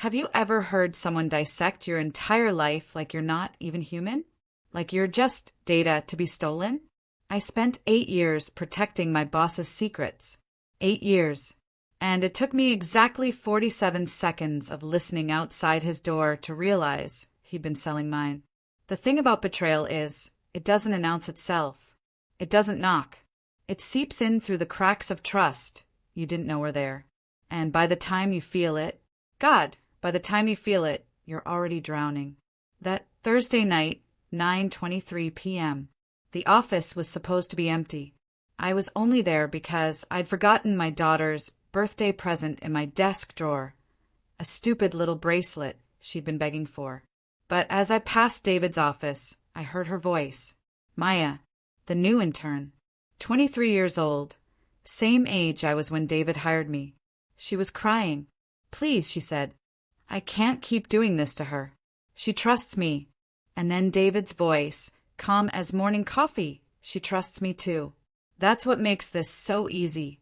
Have you ever heard someone dissect your entire life like you're not even human? Like you're just data to be stolen? I spent 8 years protecting my boss's secrets. 8 years. And it took me exactly 47 seconds of listening outside his door to realize he'd been selling mine. The thing about betrayal is, it doesn't announce itself. It doesn't knock. It seeps in through the cracks of trust you didn't know were there. And by the time you feel it, by the time you feel it, you're already drowning. That Thursday night, 9:23 p.m., the office was supposed to be empty. I was only there because I'd forgotten my daughter's birthday present in my desk drawer, a stupid little bracelet she'd been begging for. But as I passed David's office, I heard her voice. Maya, the new intern, 23 years old, same age I was when David hired me. She was crying. Please, she said. I can't keep doing this to her. She trusts me. And then David's voice, calm as morning coffee. She trusts me too. That's what makes this so easy.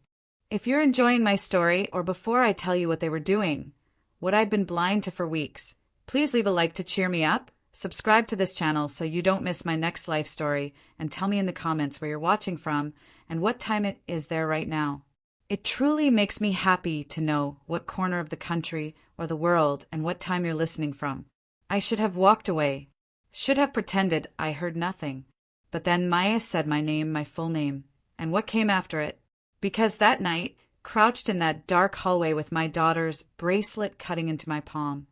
If you're enjoying my story, or before I tell you what they were doing, what I'd been blind to for weeks, please leave a like to cheer me up, subscribe to this channel so you don't miss my next life story, and tell me in the comments where you're watching from and what time it is there right now. It truly makes me happy to know what corner of the country or the world and what time you're listening from. I should have walked away, should have pretended I heard nothing. But then Maya said my name, my full name, and what came after it? Because that night, crouched in that dark hallway with my daughter's bracelet cutting into my palm,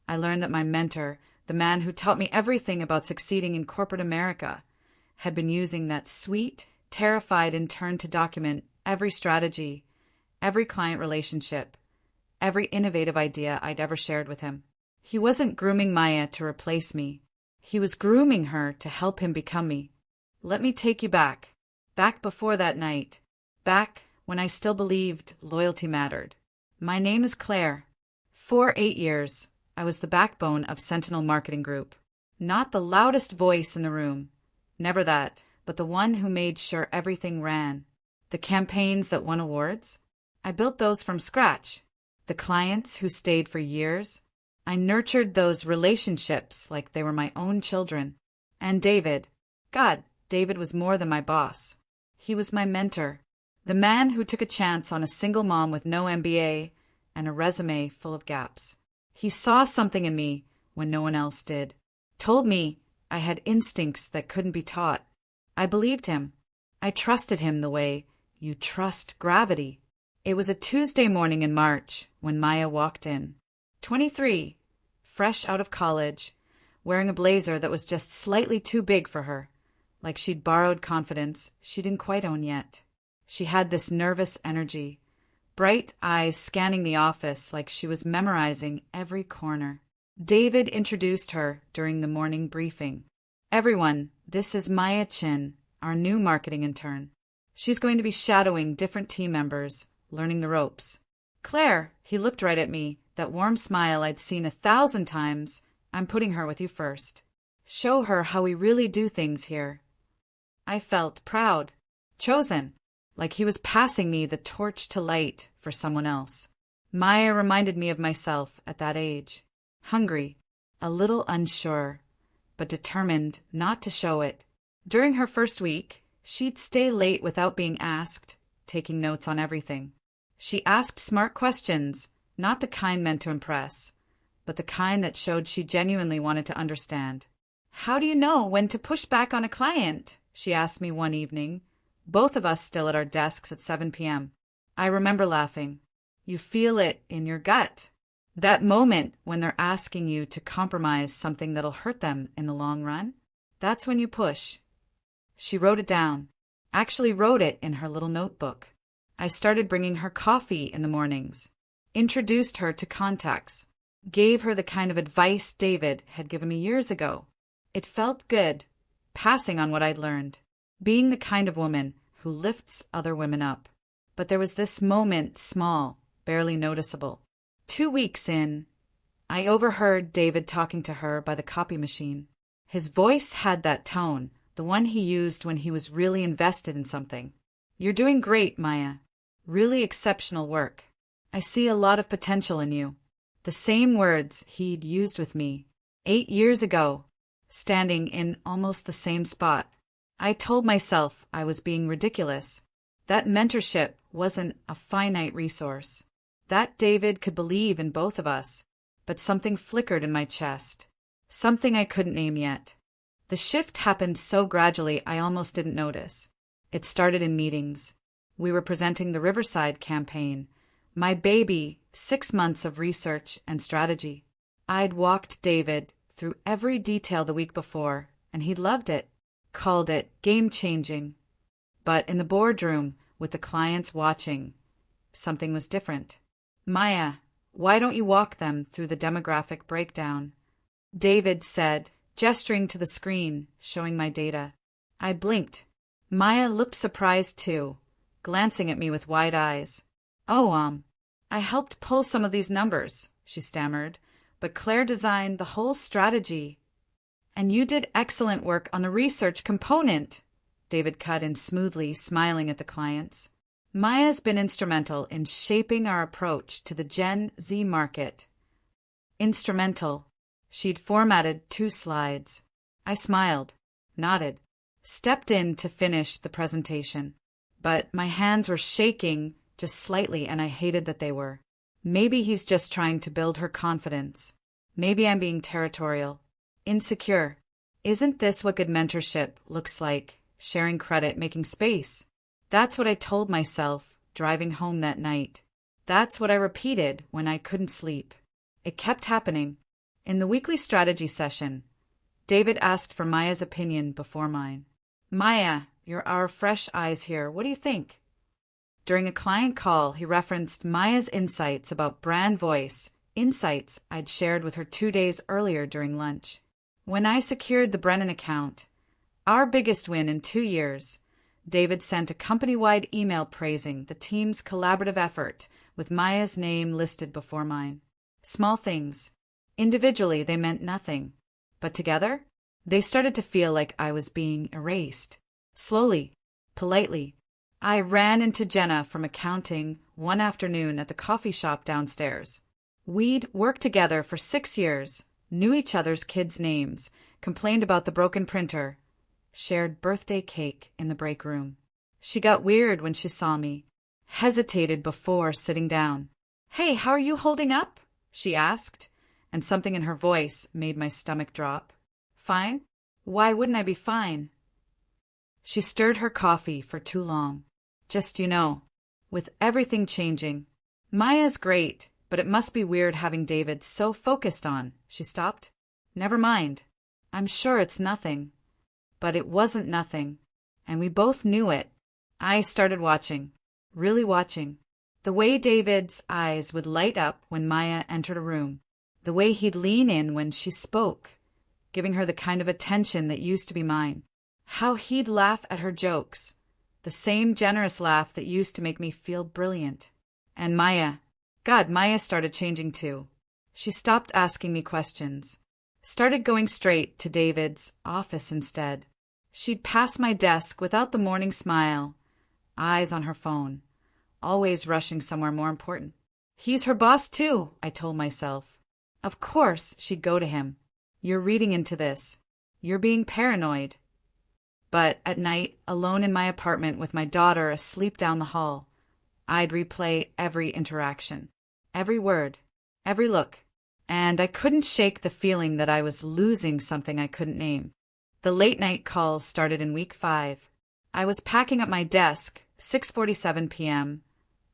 I learned that my mentor, the man who taught me everything about succeeding in corporate America, had been using that sweet, terrified intern to document every strategy, every client relationship, every innovative idea I'd ever shared with him. He wasn't grooming Maya to replace me. He was grooming her to help him become me. Let me take you back before that night, back when I still believed loyalty mattered. My name is Claire. For 8 years, I was the backbone of Sentinel Marketing Group. Not the loudest voice in the room, never that, but the one who made sure everything ran. The campaigns that won awards, I built those from scratch. The clients who stayed for years, I nurtured those relationships like they were my own children. And David, David was more than my boss. He was my mentor, the man who took a chance on a single mom with no MBA and a resume full of gaps. He saw something in me when no one else did, told me I had instincts that couldn't be taught. I believed him. I trusted him the way you trust gravity. It was a Tuesday morning in March when Maya walked in. 23, fresh out of college, wearing a blazer that was just slightly too big for her, like she'd borrowed confidence she didn't quite own yet. She had this nervous energy, bright eyes scanning the office like she was memorizing every corner. David introduced her during the morning briefing. Everyone, this is Maya Chin, our new marketing intern. She's going to be shadowing different team members, learning the ropes. Claire, he looked right at me, that warm smile I'd seen 1,000 times. I'm putting her with you first. Show her how we really do things here. I felt proud, chosen, like he was passing me the torch to light for someone else. Maya reminded me of myself at that age. Hungry, a little unsure, but determined not to show it. During her first week, she'd stay late without being asked, taking notes on everything. She asked smart questions, not the kind meant to impress, but the kind that showed she genuinely wanted to understand. How do you know when to push back on a client? She asked me one evening, both of us still at our desks at 7 p.m. I remember laughing. You feel it in your gut. That moment when they're asking you to compromise something that'll hurt them in the long run, that's when you push. She wrote it down, actually wrote it in her little notebook. I started bringing her coffee in the mornings, introduced her to contacts, gave her the kind of advice David had given me years ago. It felt good, passing on what I'd learned, being the kind of woman who lifts other women up. But there was this moment, small, barely noticeable. 2 weeks in, I overheard David talking to her by the copy machine. His voice had that tone, the one he used when he was really invested in something. You're doing great, Maya. Really exceptional work. I see a lot of potential in you. The same words he'd used with me 8 years ago, standing in almost the same spot. I told myself I was being ridiculous. That mentorship wasn't a finite resource. That David could believe in both of us. But something flickered in my chest. Something I couldn't name yet. The shift happened so gradually I almost didn't notice. It started in meetings. We were presenting the Riverside campaign. My baby, 6 months of research and strategy. I'd walked David through every detail the week before, and he loved it, called it game-changing. But in the boardroom, with the clients watching, something was different. Maya, why don't you walk them through the demographic breakdown? David said, gesturing to the screen, showing my data. I blinked. Maya looked surprised too, glancing at me with wide eyes. Oh, I helped pull some of these numbers, she stammered, but Claire designed the whole strategy. And you did excellent work on the research component, David cut in smoothly, smiling at the clients. Maya's been instrumental in shaping our approach to the Gen Z market. Instrumental. She'd formatted 2 slides. I smiled, nodded, stepped in to finish the presentation. But my hands were shaking just slightly, and I hated that they were. Maybe he's just trying to build her confidence. Maybe I'm being territorial, insecure. Isn't this what good mentorship looks like? Sharing credit, making space. That's what I told myself driving home that night. That's what I repeated when I couldn't sleep. It kept happening. In the weekly strategy session, David asked for Maya's opinion before mine. Maya, you're our fresh eyes here. What do you think? During a client call, he referenced Maya's insights about brand voice, insights I'd shared with her 2 days earlier during lunch. When I secured the Brennan account, our biggest win in 2 years, David sent a company-wide email praising the team's collaborative effort with Maya's name listed before mine. Small things. Individually, they meant nothing. But together, they started to feel like I was being erased. Slowly, politely, I ran into Jenna from accounting one afternoon at the coffee shop downstairs. We'd worked together for 6 years, knew each other's kids' names, complained about the broken printer, shared birthday cake in the break room. She got weird when she saw me, hesitated before sitting down. Hey, how are you holding up? She asked, and something in her voice made my stomach drop. Fine? Why wouldn't I be fine? She stirred her coffee for too long. Just, with everything changing. Maya's great, but it must be weird having David so focused on. She stopped. Never mind. I'm sure it's nothing. But it wasn't nothing, and we both knew it. I started watching, really watching. The way David's eyes would light up when Maya entered a room. The way he'd lean in when she spoke, giving her the kind of attention that used to be mine. How he'd laugh at her jokes, the same generous laugh that used to make me feel brilliant. And Maya started changing too. She stopped asking me questions, started going straight to David's office instead. She'd pass my desk without the morning smile, eyes on her phone, always rushing somewhere more important. He's her boss too, I told myself. Of course she'd go to him. You're reading into this. You're being paranoid. But at night, alone in my apartment with my daughter asleep down the hall, I'd replay every interaction, every word, every look, and I couldn't shake the feeling that I was losing something I couldn't name. The late-night calls started in week 5. I was packing up my desk, 6:47 p.m.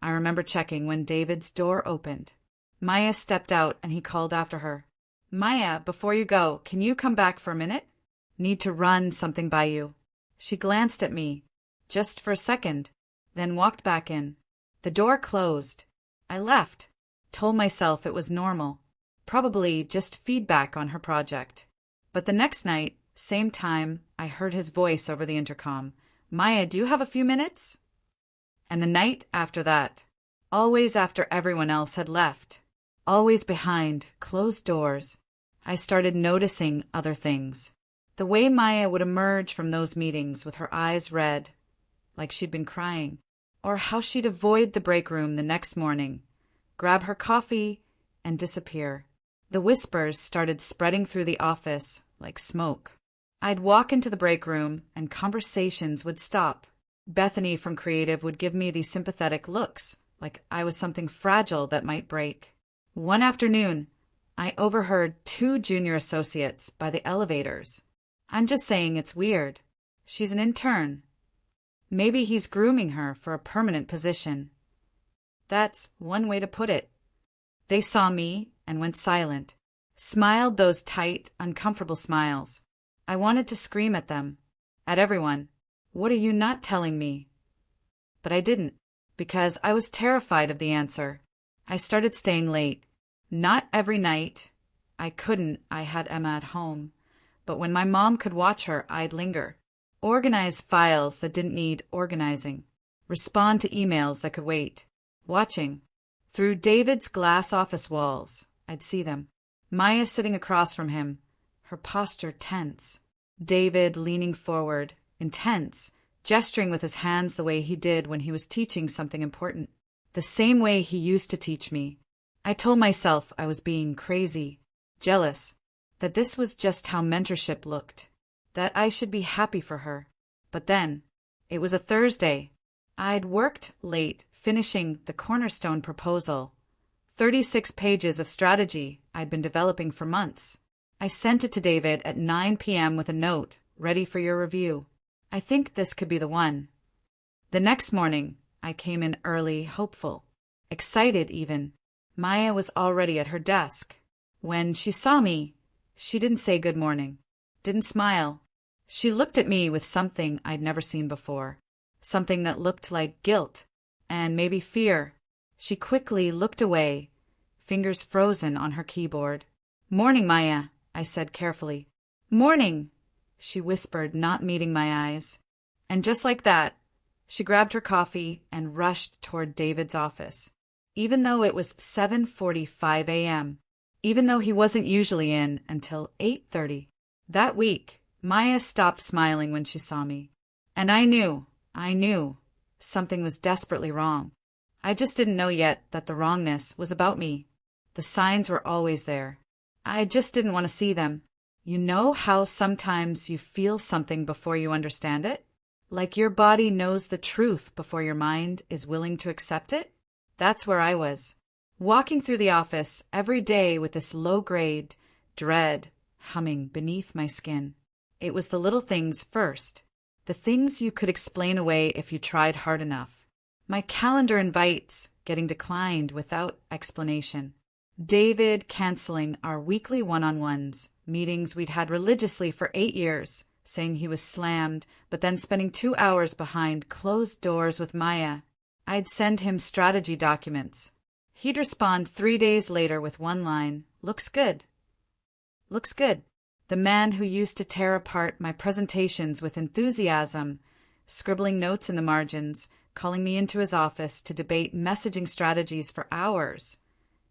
I remember checking when David's door opened. Maya stepped out and he called after her. Maya, before you go, can you come back for a minute? Need to run something by you. She glanced at me, just for a second, then walked back in. The door closed. I left, told myself it was normal, probably just feedback on her project. But the next night, same time, I heard his voice over the intercom. Maya, do you have a few minutes? And the night after that, always after everyone else had left, always behind closed doors, I started noticing other things. The way Maya would emerge from those meetings with her eyes red, like she'd been crying, or how she'd avoid the break room the next morning, grab her coffee, and disappear. The whispers started spreading through the office like smoke. I'd walk into the break room and conversations would stop. Bethany from Creative would give me these sympathetic looks, like I was something fragile that might break. One afternoon, I overheard two junior associates by the elevators. I'm just saying it's weird. She's an intern. Maybe he's grooming her for a permanent position. That's one way to put it. They saw me and went silent, smiled those tight, uncomfortable smiles. I wanted to scream at them, at everyone. What are you not telling me? But I didn't, because I was terrified of the answer. I started staying late. Not every night. I couldn't. I had Emma at home. But when my mom could watch her, I'd linger. Organize files that didn't need organizing. Respond to emails that could wait. Watching. Through David's glass office walls, I'd see them. Maya sitting across from him, her posture tense. David leaning forward, intense, gesturing with his hands the way he did when he was teaching something important. The same way he used to teach me. I told myself I was being crazy, jealous, that this was just how mentorship looked, that I should be happy for her. But then, it was a Thursday. I'd worked late finishing the cornerstone proposal, 36 pages of strategy I'd been developing for months. I sent it to David at 9 p.m. with a note, ready for your review. I think this could be the one. The next morning, I came in early, hopeful, excited even. Maya was already at her desk. When she saw me, she didn't say good morning, didn't smile. She looked at me with something I'd never seen before, something that looked like guilt and maybe fear. She quickly looked away, fingers frozen on her keyboard. "Morning, Maya," I said carefully. "Morning," she whispered, not meeting my eyes. And just like that, she grabbed her coffee and rushed toward David's office. Even though it was 7:45 a.m., even though he wasn't usually in until 8:30. That week, Maya stopped smiling when she saw me. And I knew, something was desperately wrong. I just didn't know yet that the wrongness was about me. The signs were always there. I just didn't want to see them. You know how sometimes you feel something before you understand it? Like your body knows the truth before your mind is willing to accept it? That's where I was. Walking through the office every day with this low-grade dread humming beneath my skin. It was the little things first. The things you could explain away if you tried hard enough. My calendar invites getting declined without explanation. David canceling our weekly one-on-ones, meetings we'd had religiously for 8 years, saying he was slammed, but then spending 2 hours behind closed doors with Maya. I'd send him strategy documents. He'd respond 3 days later with one line, "Looks good." Looks good. The man who used to tear apart my presentations with enthusiasm, scribbling notes in the margins, calling me into his office to debate messaging strategies for hours.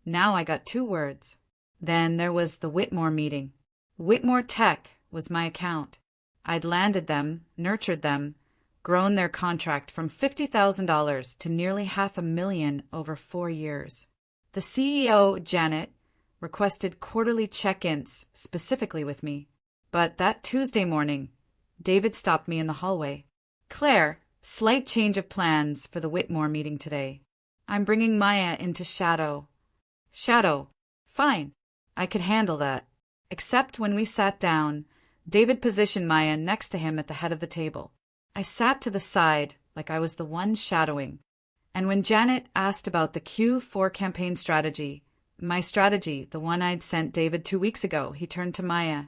Now I got 2 words. Then there was the Whitmore meeting. Whitmore Tech was my account. I'd landed them, nurtured them, grown their contract from $50,000 to nearly $500,000 over 4 years. The CEO, Janet, requested quarterly check-ins specifically with me. But that Tuesday morning, David stopped me in the hallway. "Claire, slight change of plans for the Whitmore meeting today. I'm bringing Maya into shadow." Shadow. Fine. I could handle that. Except when we sat down, David positioned Maya next to him at the head of the table. I sat to the side like I was the one shadowing. And when Janet asked about the Q4 campaign strategy, my strategy, the one I'd sent David 2 weeks ago, he turned to Maya.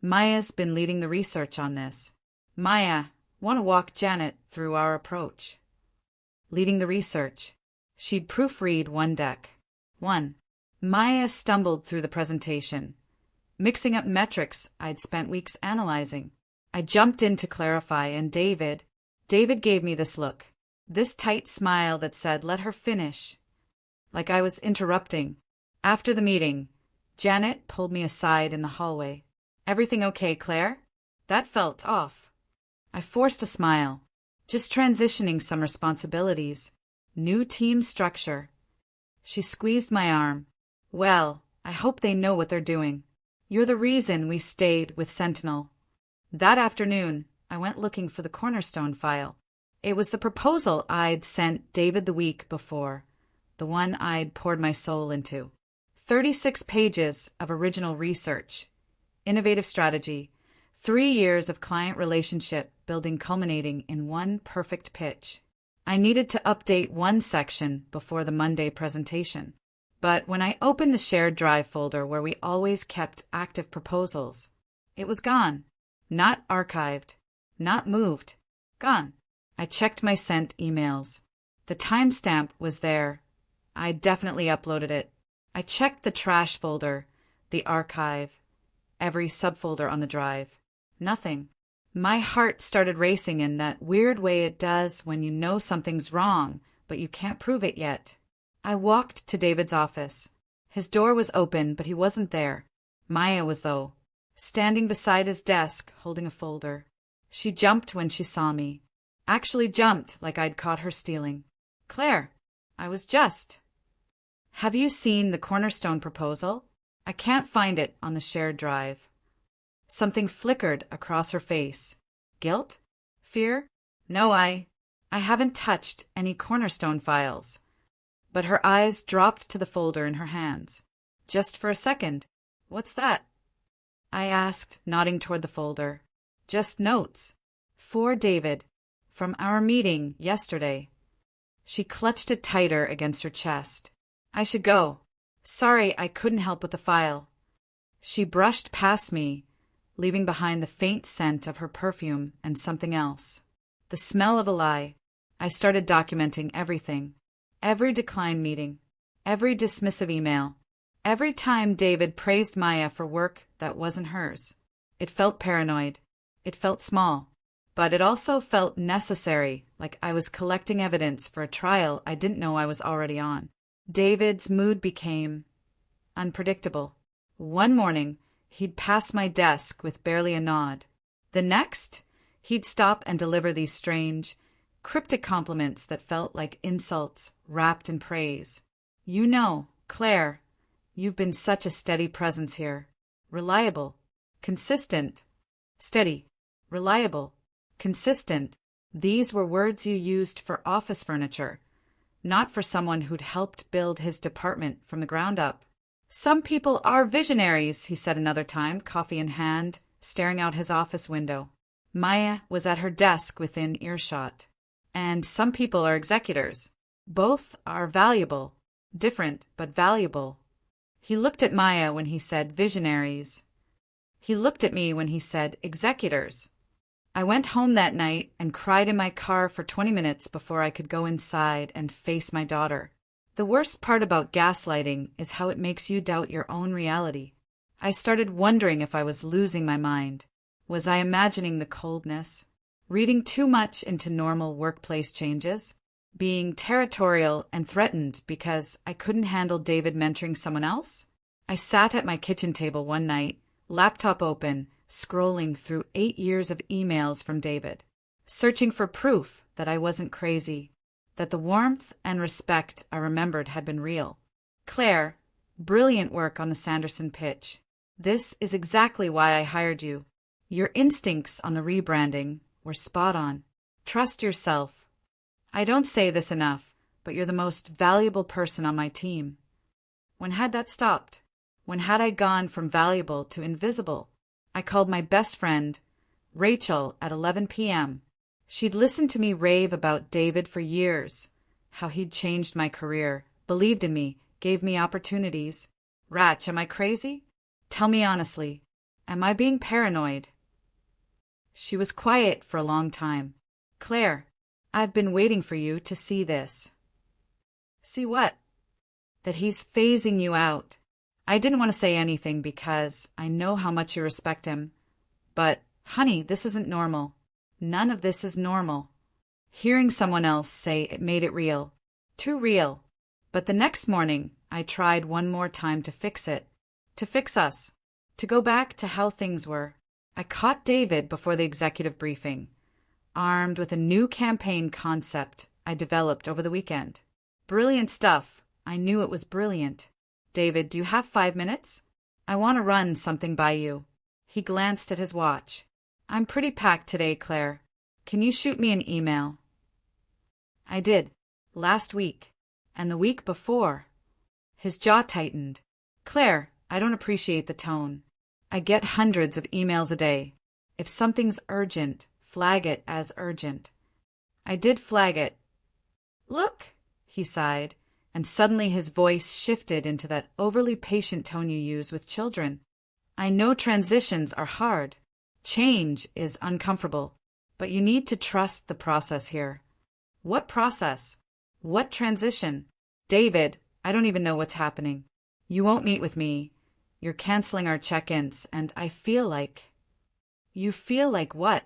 "Maya's been leading the research on this. Maya, want to walk Janet through our approach." Leading the research. She'd proofread one deck. 1. Maya stumbled through the presentation, mixing up metrics I'd spent weeks analyzing. I jumped in to clarify, and David gave me this look, this tight smile that said, "Let her finish," like I was interrupting. After the meeting, Janet pulled me aside in the hallway. "Everything okay, Claire?" That felt off. I forced a smile. Just transitioning some responsibilities. New team structure. She squeezed my arm. Well, I hope they know what they're doing. You're the reason we stayed with Sentinel. That afternoon, I went looking for the Cornerstone file. It was the proposal I'd sent David the week before, the one I'd poured my soul into. 36 pages of original research, innovative strategy, 3 years of client relationship building culminating in one perfect pitch. I needed to update one section before the Monday presentation. But when I opened the shared drive folder where we always kept active proposals, it was gone. Not archived. Not moved. Gone. I checked my sent emails. The timestamp was there. I definitely uploaded it. I checked the trash folder, the archive, every subfolder on the drive. Nothing. My heart started racing in that weird way it does when you know something's wrong, but you can't prove it yet. I walked to David's office. His door was open, but he wasn't there. Maya was, though, standing beside his desk, holding a folder. She jumped when she saw me. Actually jumped like I'd caught her stealing. "Claire, I was just. Have you seen the Cornerstone proposal? I can't find it on the shared drive." Something flickered across her face. Guilt? Fear? No, I haven't touched any Cornerstone files. But her eyes dropped to the folder in her hands. "Just for a second. What's that?" I asked, nodding toward the folder. "Just notes. For David. From our meeting yesterday." She clutched it tighter against her chest. "I should go. Sorry I couldn't help with the file." She brushed past me, leaving behind the faint scent of her perfume and something else. The smell of a lie. I started documenting everything. Every decline meeting. Every dismissive email. Every time David praised Maya for work that wasn't hers. It felt paranoid. It felt small. But it also felt necessary, like I was collecting evidence for a trial I didn't know I was already on. David's mood became unpredictable. One morning, he'd pass my desk with barely a nod. The next, he'd stop and deliver these strange, cryptic compliments that felt like insults wrapped in praise. "You know, Claire, you've been such a steady presence here. Reliable. Consistent. Steady. Reliable. Consistent." These were words you used for office furniture, not for someone who'd helped build his department from the ground up. "Some people are visionaries," he said another time, coffee in hand, staring out his office window. Maya was at her desk within earshot. "And some people are executors. Both are valuable. Different, but valuable." He looked at Maya when he said visionaries. He looked at me when he said executors. I went home that night and cried in my car for 20 minutes before I could go inside and face my daughter. The worst part about gaslighting is how it makes you doubt your own reality. I started wondering if I was losing my mind. Was I imagining the coldness? Reading too much into normal workplace changes? Being territorial and threatened because I couldn't handle David mentoring someone else? I sat at my kitchen table one night, laptop open, scrolling through 8 years of emails from David, searching for proof that I wasn't crazy, that the warmth and respect I remembered had been real. "Claire, brilliant work on the Sanderson pitch. This is exactly why I hired you. Your instincts on the rebranding were spot on. Trust yourself. I don't say this enough, but you're the most valuable person on my team." When had that stopped? When had I gone from valuable to invisible? I called my best friend, Rachel, at 11 p.m. She'd listened to me rave about David for years, how he'd changed my career, believed in me, gave me opportunities. "Ratch, am I crazy? Tell me honestly. Am I being paranoid?" She was quiet for a long time. "Claire, I've been waiting for you to see this." "See what?" "That he's phasing you out." I didn't want to say anything because I know how much you respect him. But, honey, this isn't normal. None of this is normal. Hearing someone else say it made it real. Too real. But the next morning, I tried one more time to fix it. To fix us. To go back to how things were. I caught David before the executive briefing, armed with a new campaign concept I developed over the weekend. Brilliant stuff. I knew it was brilliant. David, do you have 5 minutes? I want to run something by you. He glanced at his watch. I'm pretty packed today, Claire. Can you shoot me an email? I did. Last week. And the week before. His jaw tightened. Claire, I don't appreciate the tone. I get hundreds of emails a day. If something's urgent, flag it as urgent. I did flag it. Look, he sighed, and suddenly his voice shifted into that overly patient tone you use with children. I know transitions are hard. Change is uncomfortable, but you need to trust the process here. What process? What transition? David, I don't even know what's happening. You won't meet with me. You're canceling our check-ins, and I feel like... You feel like what?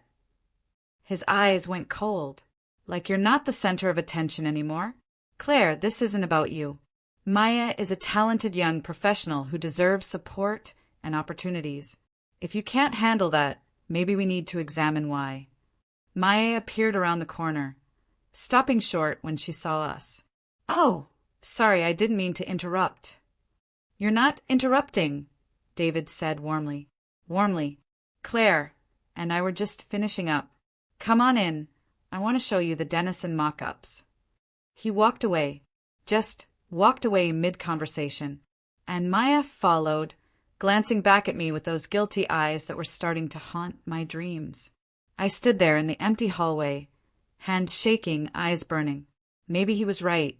His eyes went cold. Like you're not the center of attention anymore. Claire, this isn't about you. Maya is a talented young professional who deserves support and opportunities. If you can't handle that, maybe we need to examine why. Maya appeared around the corner, stopping short when she saw us. Oh, sorry, I didn't mean to interrupt. You're not interrupting, David said warmly. Warmly. Claire and I were just finishing up. Come on in. I want to show you the Denison mock-ups. He walked away, just walked away mid-conversation, and Maya followed, glancing back at me with those guilty eyes that were starting to haunt my dreams. I stood there in the empty hallway, hands shaking, eyes burning. Maybe he was right.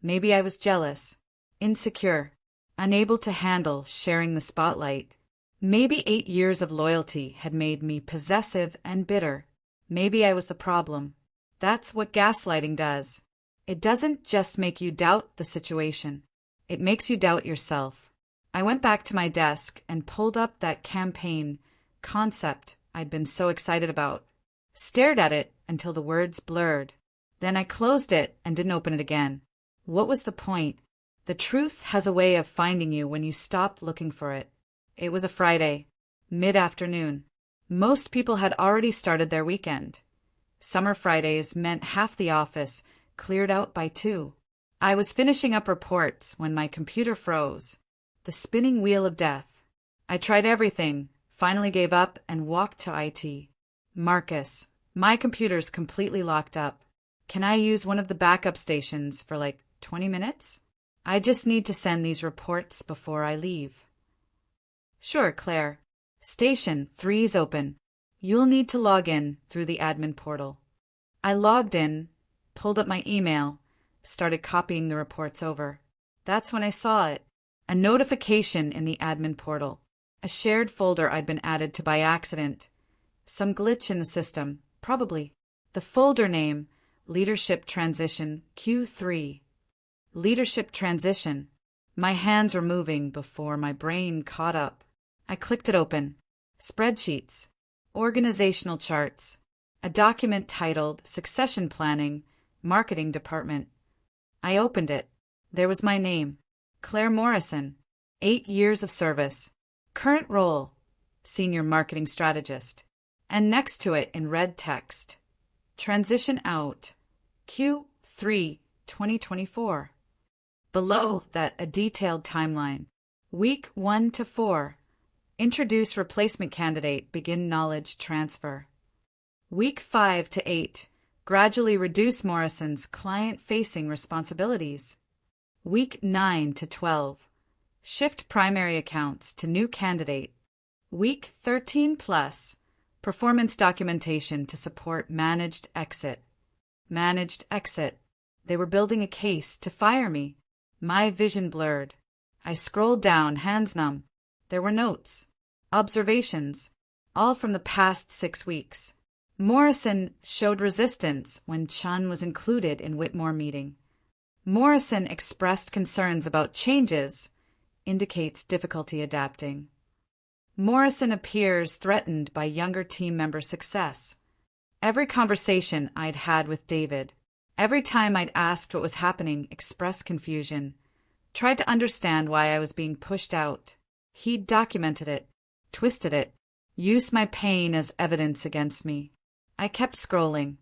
Maybe I was jealous, insecure, unable to handle sharing the spotlight. Maybe 8 years of loyalty had made me possessive and bitter. Maybe I was the problem. That's what gaslighting does. It doesn't just make you doubt the situation. It makes you doubt yourself. I went back to my desk and pulled up that campaign concept I'd been so excited about. Stared at it until the words blurred. Then I closed it and didn't open it again. What was the point? The truth has a way of finding you when you stop looking for it. It was a Friday, mid-afternoon. Most people had already started their weekend. Summer Fridays meant half the office cleared out by 2. I was finishing up reports when my computer froze. The spinning wheel of death. I tried everything, finally gave up and walked to IT. Marcus, my computer's completely locked up. Can I use one of the backup stations for like 20 minutes? I just need to send these reports before I leave. Sure, Claire. Station 3's open. You'll need to log in through the admin portal. I logged in, pulled up my email, started copying the reports over. That's when I saw it. A notification in the admin portal. A shared folder I'd been added to by accident. Some glitch in the system, probably. The folder name, Leadership Transition Q3. Leadership Transition. My hands were moving before my brain caught up. I clicked it open. Spreadsheets. Organizational charts. A document titled Succession Planning, Marketing Department. I opened it. There was my name. Claire Morrison. 8 years of service. Current role. Senior Marketing Strategist. And next to it in red text. Transition out. Q3 2024. Below that a detailed timeline. Week 1 to 4. Introduce replacement candidate, begin knowledge transfer. Week 5 to 8. Gradually reduce Morrison's client-facing responsibilities. Week 9 to 12. Shift primary accounts to new candidate. Week 13 plus. Performance documentation to support managed exit. Managed exit. They were building a case to fire me. My vision blurred. I scrolled down, hands numb. There were notes, observations, all from the past 6 weeks. Morrison showed resistance when Chun was included in Whitmore meeting. Morrison expressed concerns about changes, indicates difficulty adapting. Morrison appears threatened by younger team member success. Every conversation I'd had with David, every time I'd asked what was happening, expressed confusion, tried to understand why I was being pushed out. He'd documented it, twisted it, used my pain as evidence against me. I kept scrolling.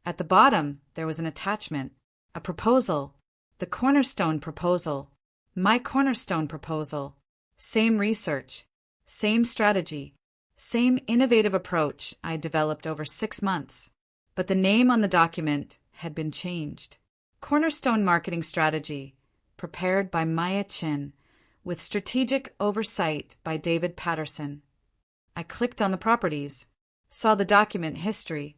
At the bottom, there was an attachment, a proposal, the cornerstone proposal. My cornerstone proposal. Same research. Same strategy. Same innovative approach I developed over 6 months. But the name on the document had been changed. Cornerstone Marketing Strategy, prepared by Maya Chin, with strategic oversight by David Patterson. I clicked on the properties, saw the document history.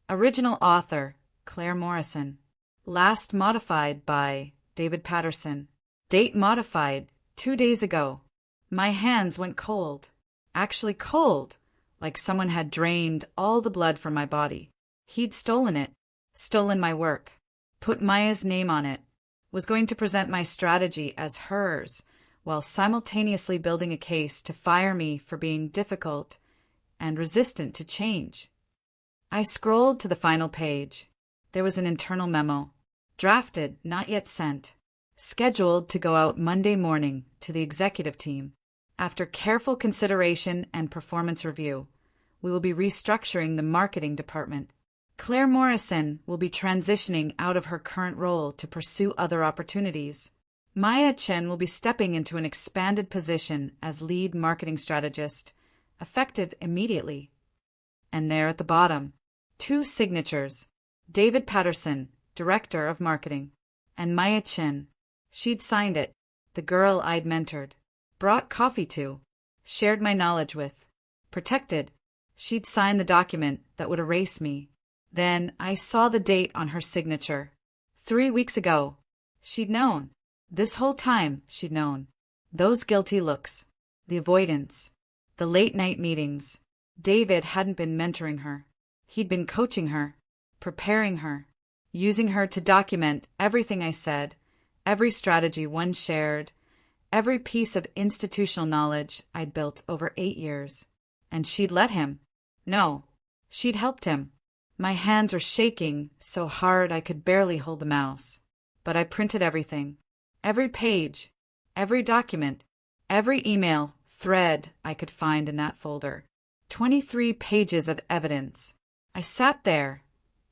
Original author, Claire Morrison. Last modified by David Patterson. Date modified 2 days ago. My hands went cold. Actually cold, like someone had drained all the blood from my body. He'd stolen it, stolen my work, put Maya's name on it, was going to present my strategy as hers, while simultaneously building a case to fire me for being difficult and resistant to change. I scrolled to the final page. There was an internal memo. Drafted, not yet sent. Scheduled to go out Monday morning to the executive team. After careful consideration and performance review, we will be restructuring the marketing department. Claire Morrison will be transitioning out of her current role to pursue other opportunities. Maya Chen will be stepping into an expanded position as lead marketing strategist, effective immediately. And there at the bottom, 2 signatures. David Patterson, Director of Marketing, and Maya Chen. She'd signed it, the girl I'd mentored, brought coffee to, shared my knowledge with, protected. She'd signed the document that would erase me. Then I saw the date on her signature. 3 weeks ago. She'd known. This whole time she'd known. Those guilty looks, the avoidance, the late-night meetings. David hadn't been mentoring her. He'd been coaching her, preparing her, using her to document everything I said, every strategy one shared, every piece of institutional knowledge I'd built over 8 years. And she'd let him. No, she'd helped him. My hands were shaking so hard I could barely hold the mouse. But I printed everything. Every page, every document, every email thread I could find in that folder. 23 pages of evidence. I sat there,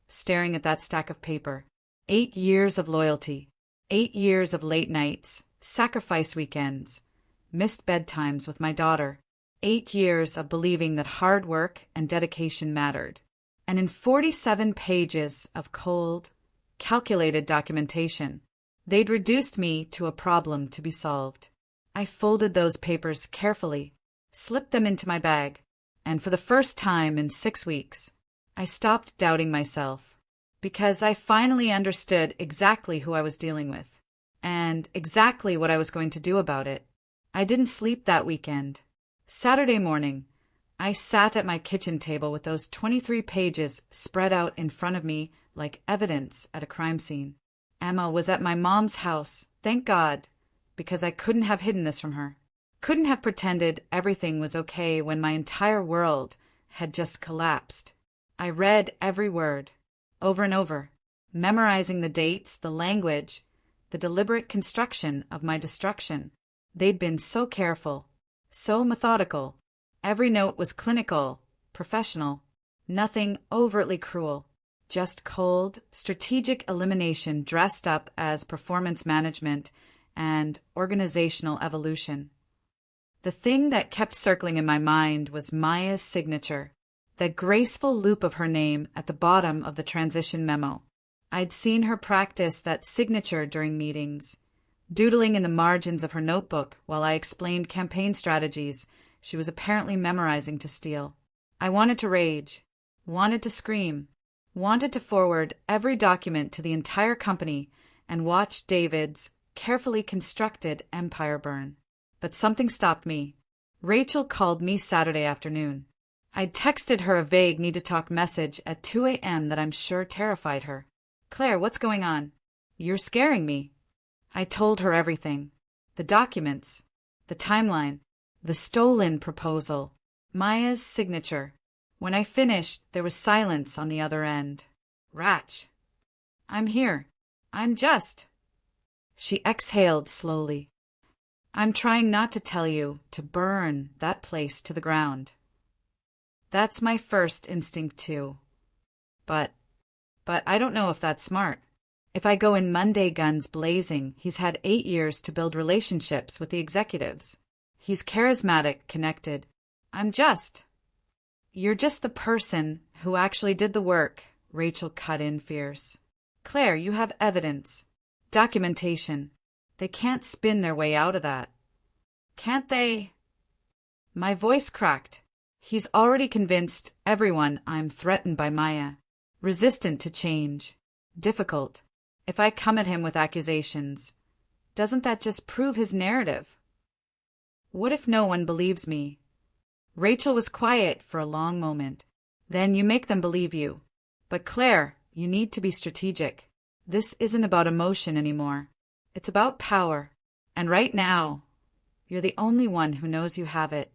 staring at that stack of paper. 8 years of loyalty. 8 years of late nights, sacrifice weekends, missed bedtimes with my daughter. 8 years of believing that hard work and dedication mattered. And in 47 pages of cold, calculated documentation, they'd reduced me to a problem to be solved. I folded those papers carefully, slipped them into my bag, and for the first time in 6 weeks, I stopped doubting myself, because I finally understood exactly who I was dealing with, and exactly what I was going to do about it. I didn't sleep that weekend. Saturday morning, I sat at my kitchen table with those 23 pages spread out in front of me like evidence at a crime scene. Emma was at my mom's house, thank God, because I couldn't have hidden this from her. Couldn't have pretended everything was okay when my entire world had just collapsed. I read every word, over and over, memorizing the dates, the language, the deliberate construction of my destruction. They'd been so careful, so methodical. Every note was clinical, professional, nothing overtly cruel, just cold, strategic elimination dressed up as performance management and organizational evolution. The thing that kept circling in my mind was Maya's signature, that graceful loop of her name at the bottom of the transition memo. I'd seen her practice that signature during meetings, doodling in the margins of her notebook while I explained campaign strategies she was apparently memorizing to steal. I wanted to rage, wanted to scream, wanted to forward every document to the entire company and watch David's carefully constructed empire burn. But something stopped me. Rachel called me Saturday afternoon. I'd texted her a vague need-to-talk message at 2 a.m. that I'm sure terrified her. Claire, what's going on? You're scaring me. I told her everything. The documents, the timeline, the stolen proposal, Maya's signature. When I finished, there was silence on the other end. Ratch. I'm here. I'm just. She exhaled slowly. I'm trying not to tell you to burn that place to the ground. That's my first instinct too. But I don't know if that's smart. If I go in Monday guns blazing, he's had 8 years to build relationships with the executives. He's charismatic, connected. You're just the person who actually did the work, Rachel cut in fierce. Claire, you have evidence. Documentation. They can't spin their way out of that. Can't they? My voice cracked. He's already convinced everyone I'm threatened by Maya. Resistant to change. Difficult. If I come at him with accusations, doesn't that just prove his narrative? What if no one believes me? Rachel was quiet for a long moment. Then you make them believe you. But Claire, you need to be strategic. This isn't about emotion anymore. It's about power. And right now, you're the only one who knows you have it.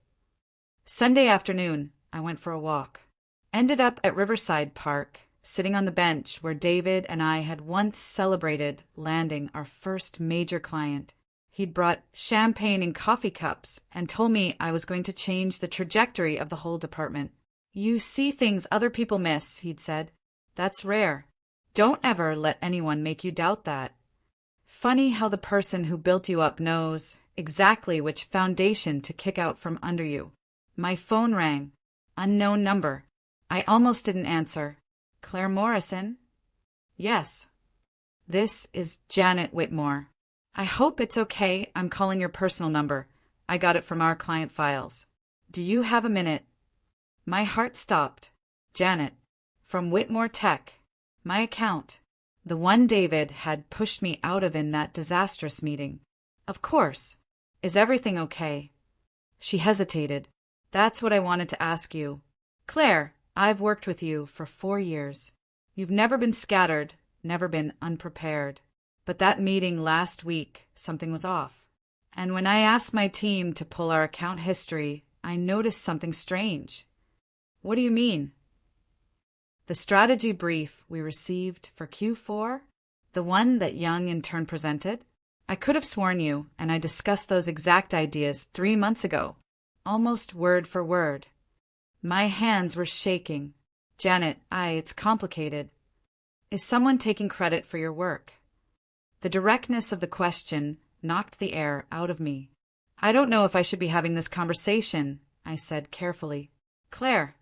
Sunday afternoon, I went for a walk. Ended up at Riverside Park, sitting on the bench where David and I had once celebrated landing our first major client. He'd brought champagne in coffee cups and told me I was going to change the trajectory of the whole department. You see things other people miss, he'd said. That's rare. Don't ever let anyone make you doubt that. Funny how the person who built you up knows exactly which foundation to kick out from under you. My phone rang. Unknown number. I almost didn't answer. Claire Morrison? Yes. This is Janet Whitmore. I hope it's okay I'm calling your personal number. I got it from our client files. Do you have a minute? My heart stopped. Janet. From Whitmore Tech. My account. The one David had pushed me out of in that disastrous meeting. Of course. Is everything okay? She hesitated. That's what I wanted to ask you. Claire, I've worked with you for 4 years. You've never been scattered, never been unprepared. But that meeting last week, something was off. And when I asked my team to pull our account history, I noticed something strange. What do you mean? The strategy brief we received for Q4, the one that young intern presented, I could have sworn you and I discussed those exact ideas 3 months ago, almost word for word. My hands were shaking. Janet, it's complicated. Is someone taking credit for your work? The directness of the question knocked the air out of me. I don't know if I should be having this conversation, I said carefully. Claire.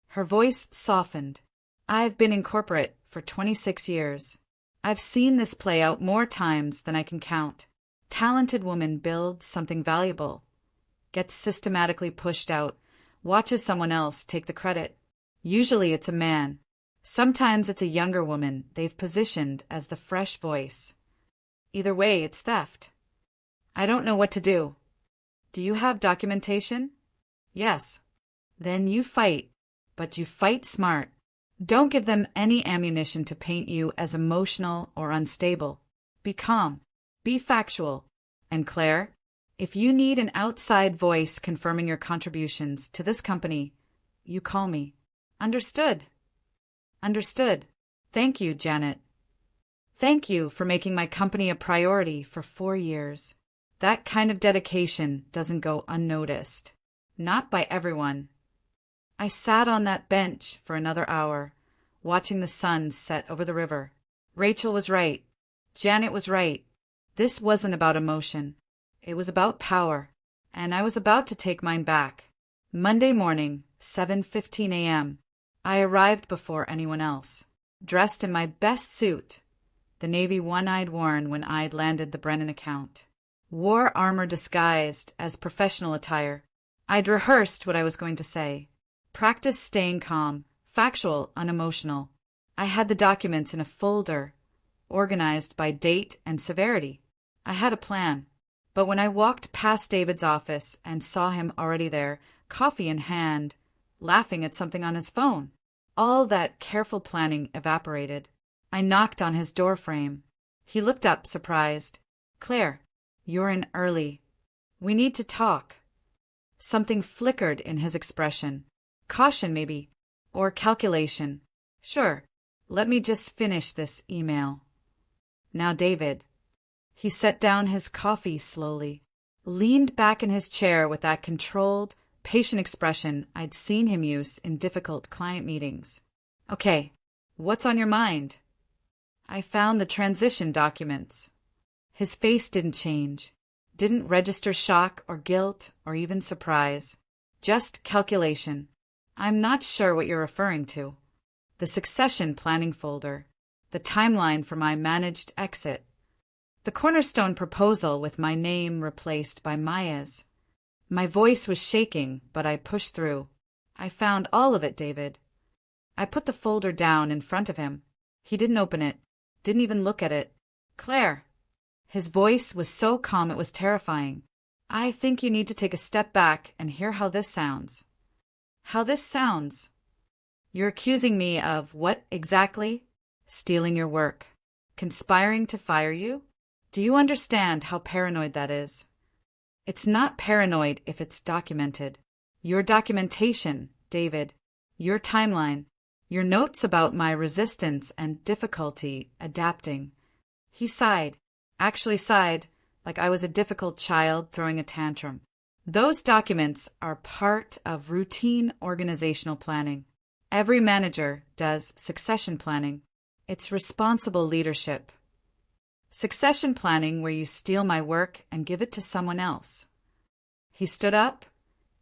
Her voice softened. I've been in corporate for 26 years. I've seen this play out more times than I can count. Talented woman builds something valuable, gets systematically pushed out, watches someone else take the credit. Usually it's a man. Sometimes it's a younger woman they've positioned as the fresh voice. Either way, it's theft. I don't know what to do. Do you have documentation? Yes. Then you fight, but you fight smart. Don't give them any ammunition to paint you as emotional or unstable. Be calm. Be factual. And Claire, if you need an outside voice confirming your contributions to this company, you call me. Understood? Understood. Thank you, Janet. Thank you for making my company a priority for 4 years. That kind of dedication doesn't go unnoticed. Not by everyone. I sat on that bench for another hour, watching the sun set over the river. Rachel was right. Janet was right. This wasn't about emotion. It was about power. And I was about to take mine back. Monday morning, 7:15 a.m. I arrived before anyone else, dressed in my best suit, the navy one I'd worn when I'd landed the Brennan account. War armor disguised as professional attire. I'd rehearsed what I was going to say. Practiced staying calm, factual, unemotional. I had the documents in a folder, organized by date and severity. I had a plan. But when I walked past David's office and saw him already there, coffee in hand, laughing at something on his phone, all that careful planning evaporated. I knocked on his doorframe. He looked up, surprised. Claire, you're in early. We need to talk. Something flickered in his expression. Caution, maybe. Or calculation. Sure. Let me just finish this email. Now, David. He set down his coffee slowly, leaned back in his chair with that controlled, patient expression I'd seen him use in difficult client meetings. Okay, what's on your mind? I found the transition documents. His face didn't change, didn't register shock or guilt or even surprise. Just calculation. I'm not sure what you're referring to. The succession planning folder. The timeline for my managed exit. The cornerstone proposal with my name replaced by Maya's. My voice was shaking, but I pushed through. I found all of it, David. I put the folder down in front of him. He didn't open it, didn't even look at it. Claire. His voice was so calm it was terrifying. I think you need to take a step back and hear how this sounds. How this sounds? You're accusing me of what exactly? Stealing your work. Conspiring to fire you? Do you understand how paranoid that is? It's not paranoid if it's documented. Your documentation, David. Your timeline. Your notes about my resistance and difficulty adapting. He sighed. Actually sighed, like I was a difficult child throwing a tantrum. Those documents are part of routine organizational planning. Every manager does succession planning. It's responsible leadership. Succession planning where you steal my work and give it to someone else. He stood up,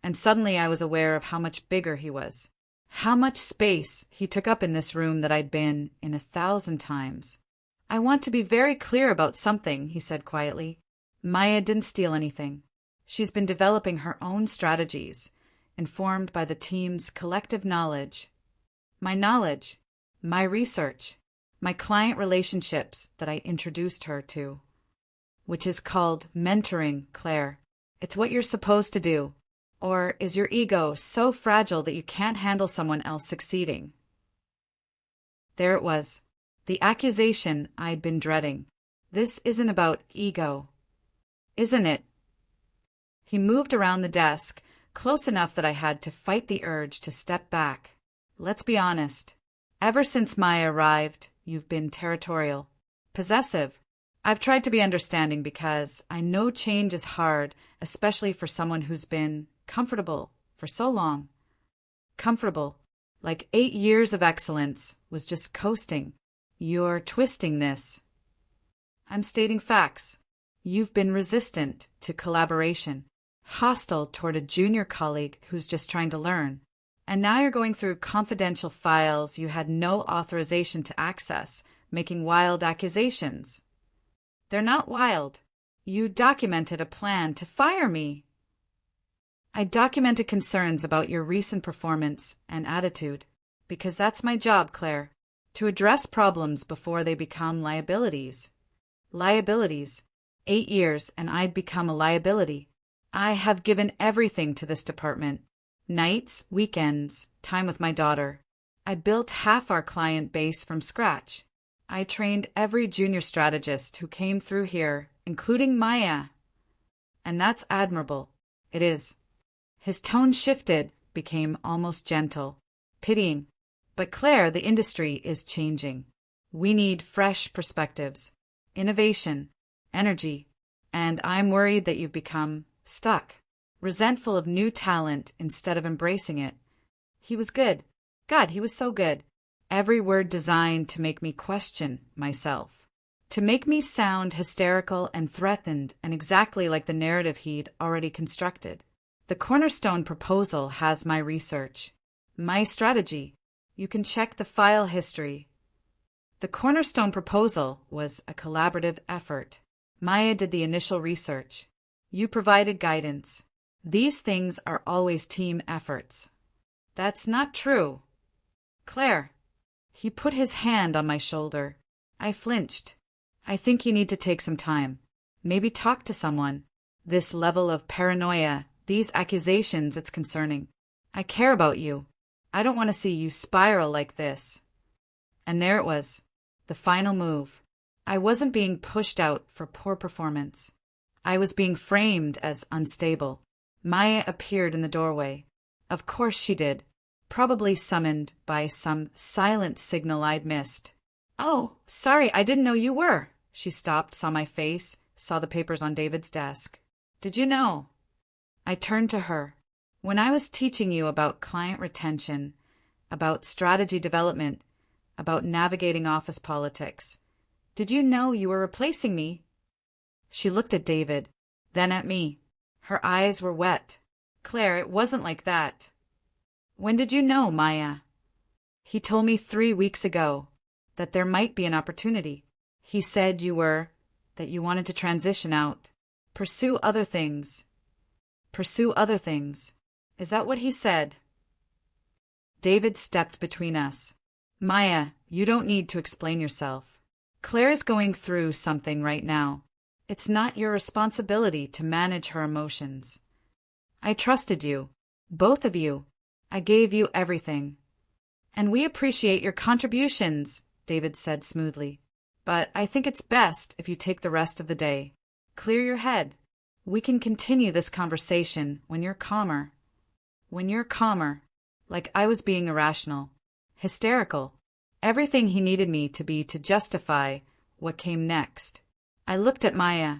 and suddenly I was aware of how much bigger he was. How much space he took up in this room that I'd been in 1,000 times. I want to be very clear about something, he said quietly. Maya didn't steal anything. She's been developing her own strategies, informed by the team's collective knowledge. My knowledge, my research, my client relationships that I introduced her to. Which is called mentoring, Claire. It's what you're supposed to do. Or is your ego so fragile that you can't handle someone else succeeding? There it was. The accusation I'd been dreading. This isn't about ego. Isn't it? He moved around the desk, close enough that I had to fight the urge to step back. Let's be honest. Ever since Maya arrived, you've been territorial. Possessive. I've tried to be understanding because I know change is hard, especially for someone who's been comfortable for so long. Comfortable. Like 8 years of excellence was just coasting. You're twisting this. I'm stating facts. You've been resistant to collaboration, hostile toward a junior colleague who's just trying to learn. And now you're going through confidential files you had no authorization to access, making wild accusations. They're not wild. You documented a plan to fire me. I documented concerns about your recent performance and attitude, because that's my job, Claire. To address problems before they become liabilities. Liabilities. 8 years and I'd become a liability. I have given everything to this department. Nights, weekends, time with my daughter. I built half our client base from scratch. I trained every junior strategist who came through here, including Maya. And that's admirable. It is. His tone shifted, became almost gentle, pitying. But Claire, the industry is changing. We need fresh perspectives, innovation, energy, and I'm worried that you've become stuck, resentful of new talent instead of embracing it. He was good. God, he was so good. Every word designed to make me question myself, to make me sound hysterical and threatened and exactly like the narrative he'd already constructed. The cornerstone proposal has my research, my strategy. You can check the file history. The cornerstone proposal was a collaborative effort. Maya did the initial research. You provided guidance. These things are always team efforts. That's not true. Claire. He put his hand on my shoulder. I flinched. I think you need to take some time. Maybe talk to someone. This level of paranoia, these accusations, it's concerning. I care about you. I don't want to see you spiral like this. And there it was, the final move. I wasn't being pushed out for poor performance. I was being framed as unstable. Maya appeared in the doorway. Of course she did. Probably summoned by some silent signal I'd missed. Oh, sorry, I didn't know you were. She stopped, saw my face, saw the papers on David's desk. Did you know? I turned to her. When I was teaching you about client retention, about strategy development, about navigating office politics, Did you know you were replacing me? She looked at David, then at me. Her eyes were wet. Claire, it wasn't like that. When did you know, Maya? He told me 3 weeks ago that there might be an opportunity. He said that you wanted to transition out. Pursue other things. Pursue other things. Is that what he said? David stepped between us. Maya, you don't need to explain yourself. Claire is going through something right now. It's not your responsibility to manage her emotions. I trusted you, both of you. I gave you everything. And we appreciate your contributions, David said smoothly. But I think it's best if you take the rest of the day. Clear your head. We can continue this conversation when you're calmer. When you're calmer, like I was being irrational, hysterical. Everything he needed me to be to justify what came next. I looked at Maya,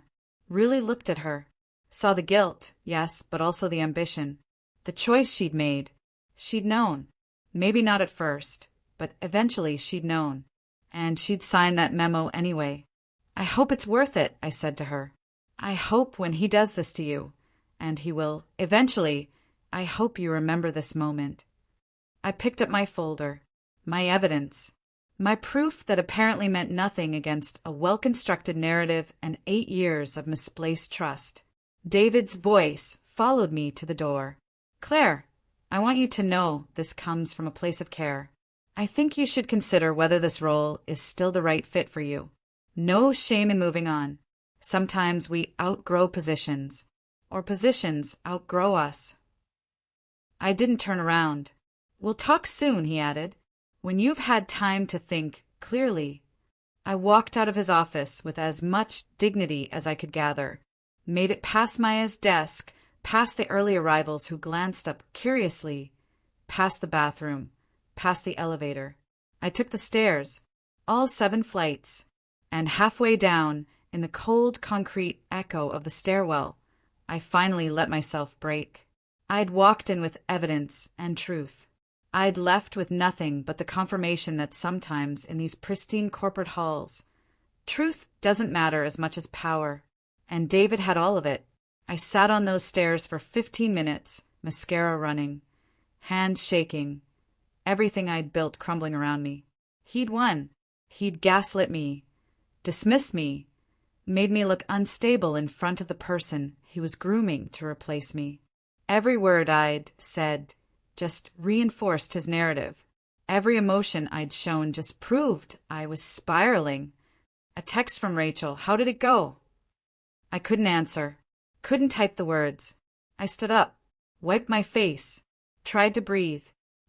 really looked at her. Saw the guilt, yes, but also the ambition. The choice she'd made. She'd known. Maybe not at first, but eventually she'd known. And she'd signed that memo anyway. I hope it's worth it, I said to her. I hope when he does this to you, and he will, eventually, I hope you remember this moment. I picked up my folder, my evidence, my proof that apparently meant nothing against a well-constructed narrative and 8 years of misplaced trust. David's voice followed me to the door. Claire, I want you to know this comes from a place of care. I think you should consider whether this role is still the right fit for you. No shame in moving on. Sometimes we outgrow positions, or positions outgrow us. I didn't turn around. We'll talk soon, he added, when you've had time to think clearly. I walked out of his office with as much dignity as I could gather, made it past Maya's desk, past the early arrivals who glanced up curiously, past the bathroom, past the elevator. I took the stairs, all 7 flights, and halfway down, in the cold concrete echo of the stairwell, I finally let myself break. I'd walked in with evidence and truth. I'd left with nothing but the confirmation that sometimes in these pristine corporate halls, truth doesn't matter as much as power. And David had all of it. I sat on those stairs for 15 minutes, mascara running, hands shaking, everything I'd built crumbling around me. He'd won. He'd gaslit me, dismissed me, made me look unstable in front of the person he was grooming to replace me. Every word I'd said just reinforced his narrative. Every emotion I'd shown just proved I was spiraling. A text from Rachel. How did it go? I couldn't answer. Couldn't type the words. I stood up, wiped my face, tried to breathe.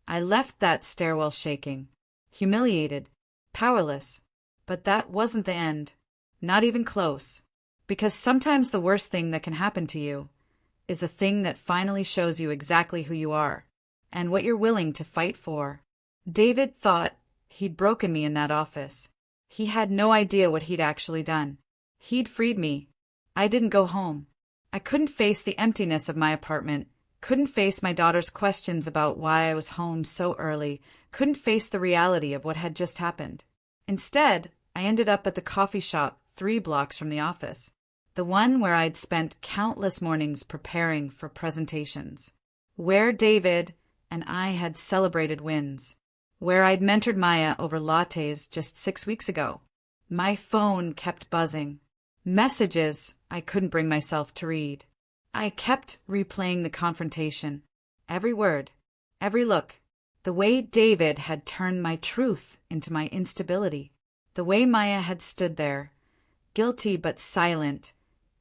I left that stairwell shaking, humiliated, powerless. But that wasn't the end. Not even close. Because sometimes the worst thing that can happen to you is the thing that finally shows you exactly who you are and what you're willing to fight for. David thought he'd broken me in that office. He had no idea what he'd actually done. He'd freed me. I didn't go home. I couldn't face the emptiness of my apartment, couldn't face my daughter's questions about why I was home so early, couldn't face the reality of what had just happened. Instead, I ended up at the coffee shop 3 blocks from the office, the one where I'd spent countless mornings preparing for presentations, where David and I had celebrated wins, where I'd mentored Maya over lattes just 6 weeks ago. My phone kept buzzing. Messages I couldn't bring myself to read. I kept replaying the confrontation. Every word, every look. The way David had turned my truth into my instability. The way Maya had stood there, guilty but silent,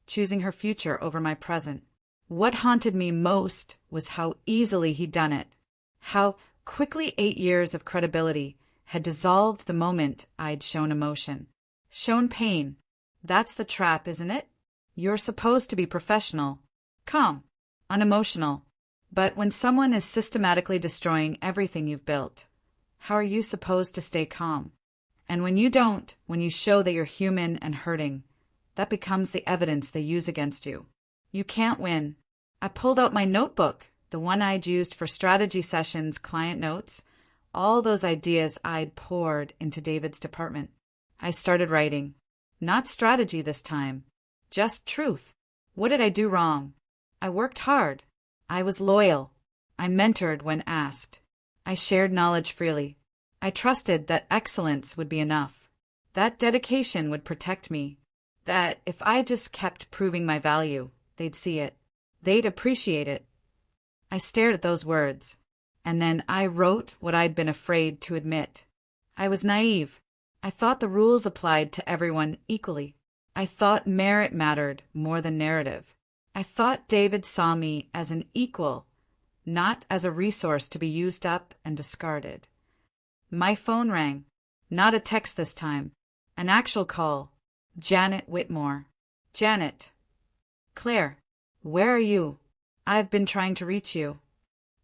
choosing her future over my present. What haunted me most was how easily he'd done it. How quickly 8 years of credibility had dissolved the moment I'd shown emotion. Shown pain. That's the trap, isn't it? You're supposed to be professional, calm, unemotional. But when someone is systematically destroying everything you've built, how are you supposed to stay calm? And when you don't, when you show that you're human and hurting, that becomes the evidence they use against you. You can't win. I pulled out my notebook, the one I'd used for strategy sessions, client notes, all those ideas I'd poured into David's department. I started writing. Not strategy this time. Just truth. What did I do wrong? I worked hard. I was loyal. I mentored when asked. I shared knowledge freely. I trusted that excellence would be enough. That dedication would protect me. That if I just kept proving my value, they'd see it. They'd appreciate it. I stared at those words, and then I wrote what I'd been afraid to admit. I was naive. I thought the rules applied to everyone equally. I thought merit mattered more than narrative. I thought David saw me as an equal, not as a resource to be used up and discarded. My phone rang. Not a text this time. An actual call. Janet Whitmore. Janet. Claire, where are you? I've been trying to reach you.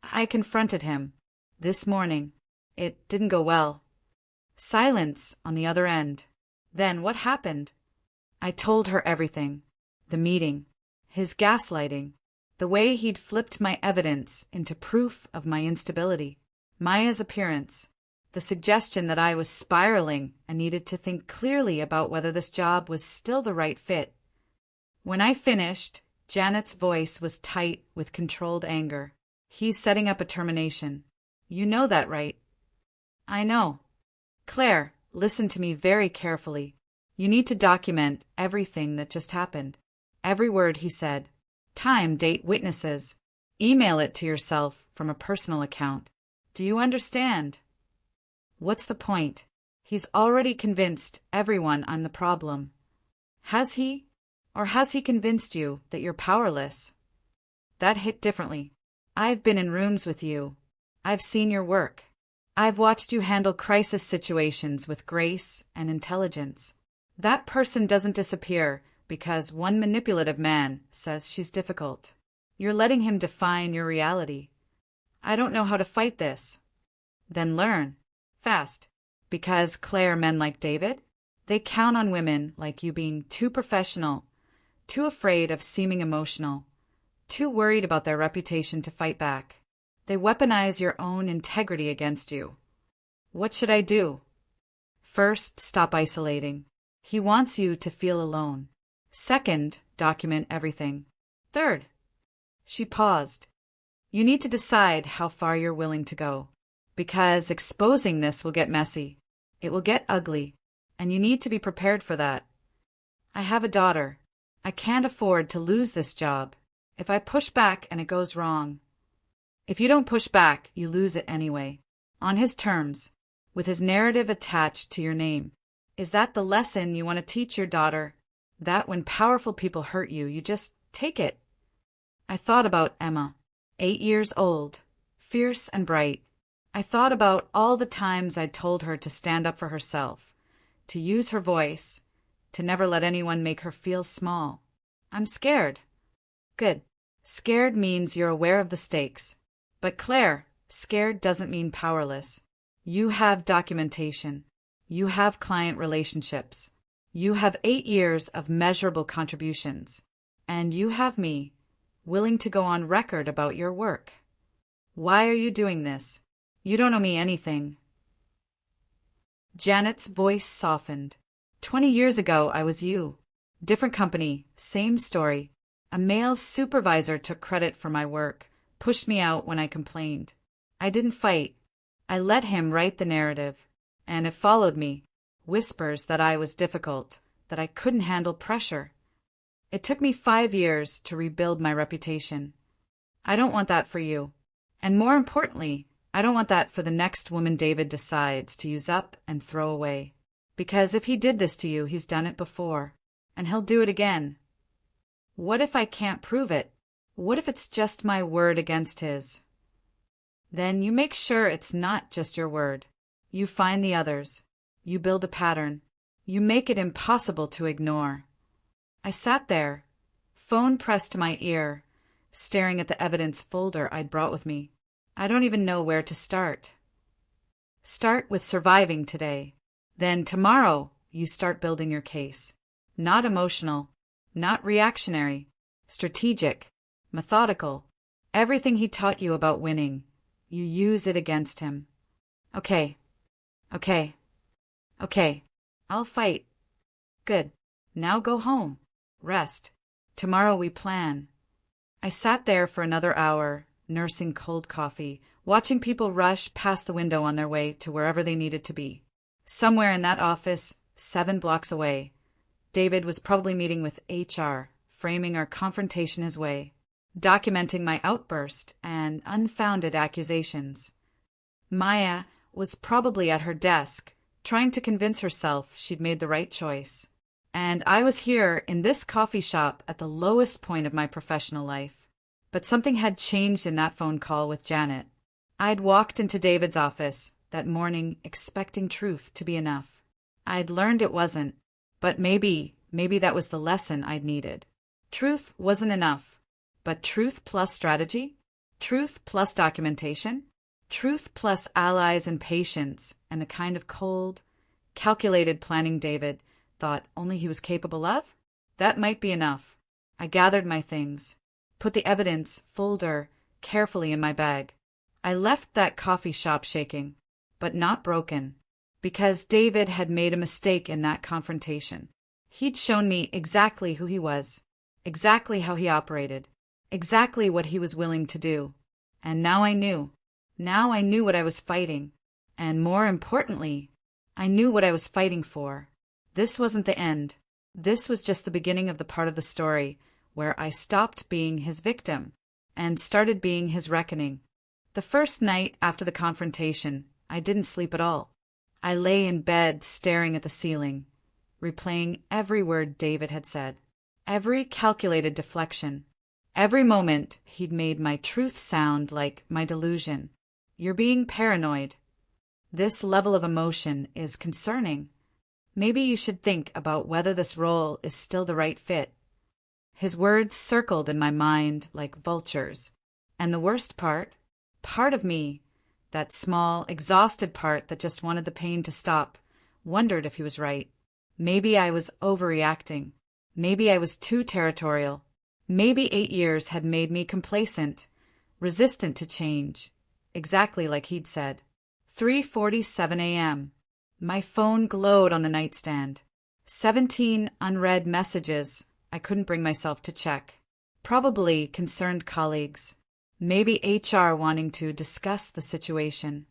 I confronted him. This morning. It didn't go well. Silence on the other end. Then what happened? I told her everything. The meeting. His gaslighting. The way he'd flipped my evidence into proof of my instability. Maya's appearance. The suggestion that I was spiraling and needed to think clearly about whether this job was still the right fit. When I finished, Janet's voice was tight with controlled anger. He's setting up a termination. You know that, right? I know. Claire, listen to me very carefully. You need to document everything that just happened. Every word he said. Time, date, witnesses. Email it to yourself from a personal account. Do you understand? What's the point? He's already convinced everyone I'm the problem. Has he? Or has he convinced you that you're powerless? That hit differently. I've been in rooms with you. I've seen your work. I've watched you handle crisis situations with grace and intelligence. That person doesn't disappear because one manipulative man says she's difficult. You're letting him define your reality. I don't know how to fight this. Then learn. Fast. Because, Claire, men like David, they count on women like you being too professional, too afraid of seeming emotional, too worried about their reputation to fight back. They weaponize your own integrity against you. What should I do? First, stop isolating. He wants you to feel alone. Second, document everything. Third. She paused. You need to decide how far you're willing to go. Because exposing this will get messy. It will get ugly. And you need to be prepared for that. I have a daughter. I can't afford to lose this job. If I push back and it goes wrong. If you don't push back, you lose it anyway. On his terms. With his narrative attached to your name. Is that the lesson you want to teach your daughter? That when powerful people hurt you, you just take it? I thought about Emma. 8 years old. Fierce and bright. I thought about all the times I'd told her to stand up for herself, to use her voice, to never let anyone make her feel small. I'm scared. Good. Scared means you're aware of the stakes. But Claire, scared doesn't mean powerless. You have documentation. You have client relationships. You have 8 years of measurable contributions. And you have me, willing to go on record about your work. Why are you doing this? You don't owe me anything. Janet's voice softened. 20 years ago, I was you. Different company, same story. A male supervisor took credit for my work, pushed me out when I complained. I didn't fight. I let him write the narrative. And it followed me. Whispers that I was difficult, that I couldn't handle pressure. It took me 5 years to rebuild my reputation. I don't want that for you. And more importantly, I don't want that for the next woman David decides to use up and throw away. Because if he did this to you, he's done it before. And he'll do it again. What if I can't prove it? What if it's just my word against his? Then you make sure it's not just your word. You find the others. You build a pattern. You make it impossible to ignore. I sat there, phone pressed to my ear, staring at the evidence folder I'd brought with me. I don't even know where to start. Start with surviving today. Then tomorrow, you start building your case. Not emotional, not reactionary, strategic, methodical. Everything he taught you about winning, you use it against him. Okay. I'll fight. Good. Now go home. Rest. Tomorrow we plan. I sat there for another hour, nursing cold coffee, watching people rush past the window on their way to wherever they needed to be. Somewhere in that office, 7 blocks away, David was probably meeting with HR, framing our confrontation his way, documenting my outburst and unfounded accusations. Maya was probably at her desk, trying to convince herself she'd made the right choice. And I was here in this coffee shop at the lowest point of my professional life. But something had changed in that phone call with Janet. I'd walked into David's office that morning expecting truth to be enough. I'd learned it wasn't, but maybe that was the lesson I'd needed. Truth wasn't enough, but truth plus strategy, truth plus documentation, truth plus allies and patience, and the kind of cold, calculated planning David thought only he was capable of? That might be enough. I gathered my things, put the evidence folder carefully in my bag. I left that coffee shop shaking, but not broken, because David had made a mistake in that confrontation. He'd shown me exactly who he was, exactly how he operated, exactly what he was willing to do. And now I knew. Now I knew what I was fighting. And more importantly, I knew what I was fighting for. This wasn't the end. This was just the beginning of the part of the story where I stopped being his victim and started being his reckoning. The first night after the confrontation, I didn't sleep at all. I lay in bed staring at the ceiling, replaying every word David had said, every calculated deflection, every moment he'd made my truth sound like my delusion. You're being paranoid. This level of emotion is concerning. Maybe you should think about whether this role is still the right fit. His words circled in my mind like vultures. And the worst part of me, that small, exhausted part that just wanted the pain to stop, wondered if he was right. Maybe I was overreacting. Maybe I was too territorial. Maybe 8 years had made me complacent, resistant to change, exactly like he'd said. 3:47 a.m. My phone glowed on the nightstand. 17 unread messages I couldn't bring myself to check. Probably concerned colleagues. Maybe HR wanting to discuss the situation.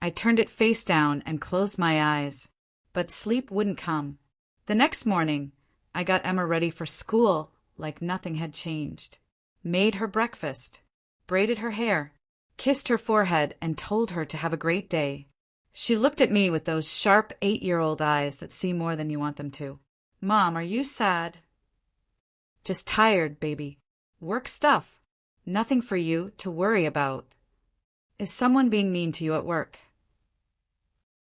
I turned it face down and closed my eyes, but sleep wouldn't come. The next morning, I got Emma ready for school like nothing had changed. Made her breakfast, braided her hair, kissed her forehead, and told her to have a great day. She looked at me with those sharp 8-year-old eyes that see more than you want them to. Mom, are you sad? Just tired, baby. Work stuff. Nothing for you to worry about. Is someone being mean to you at work?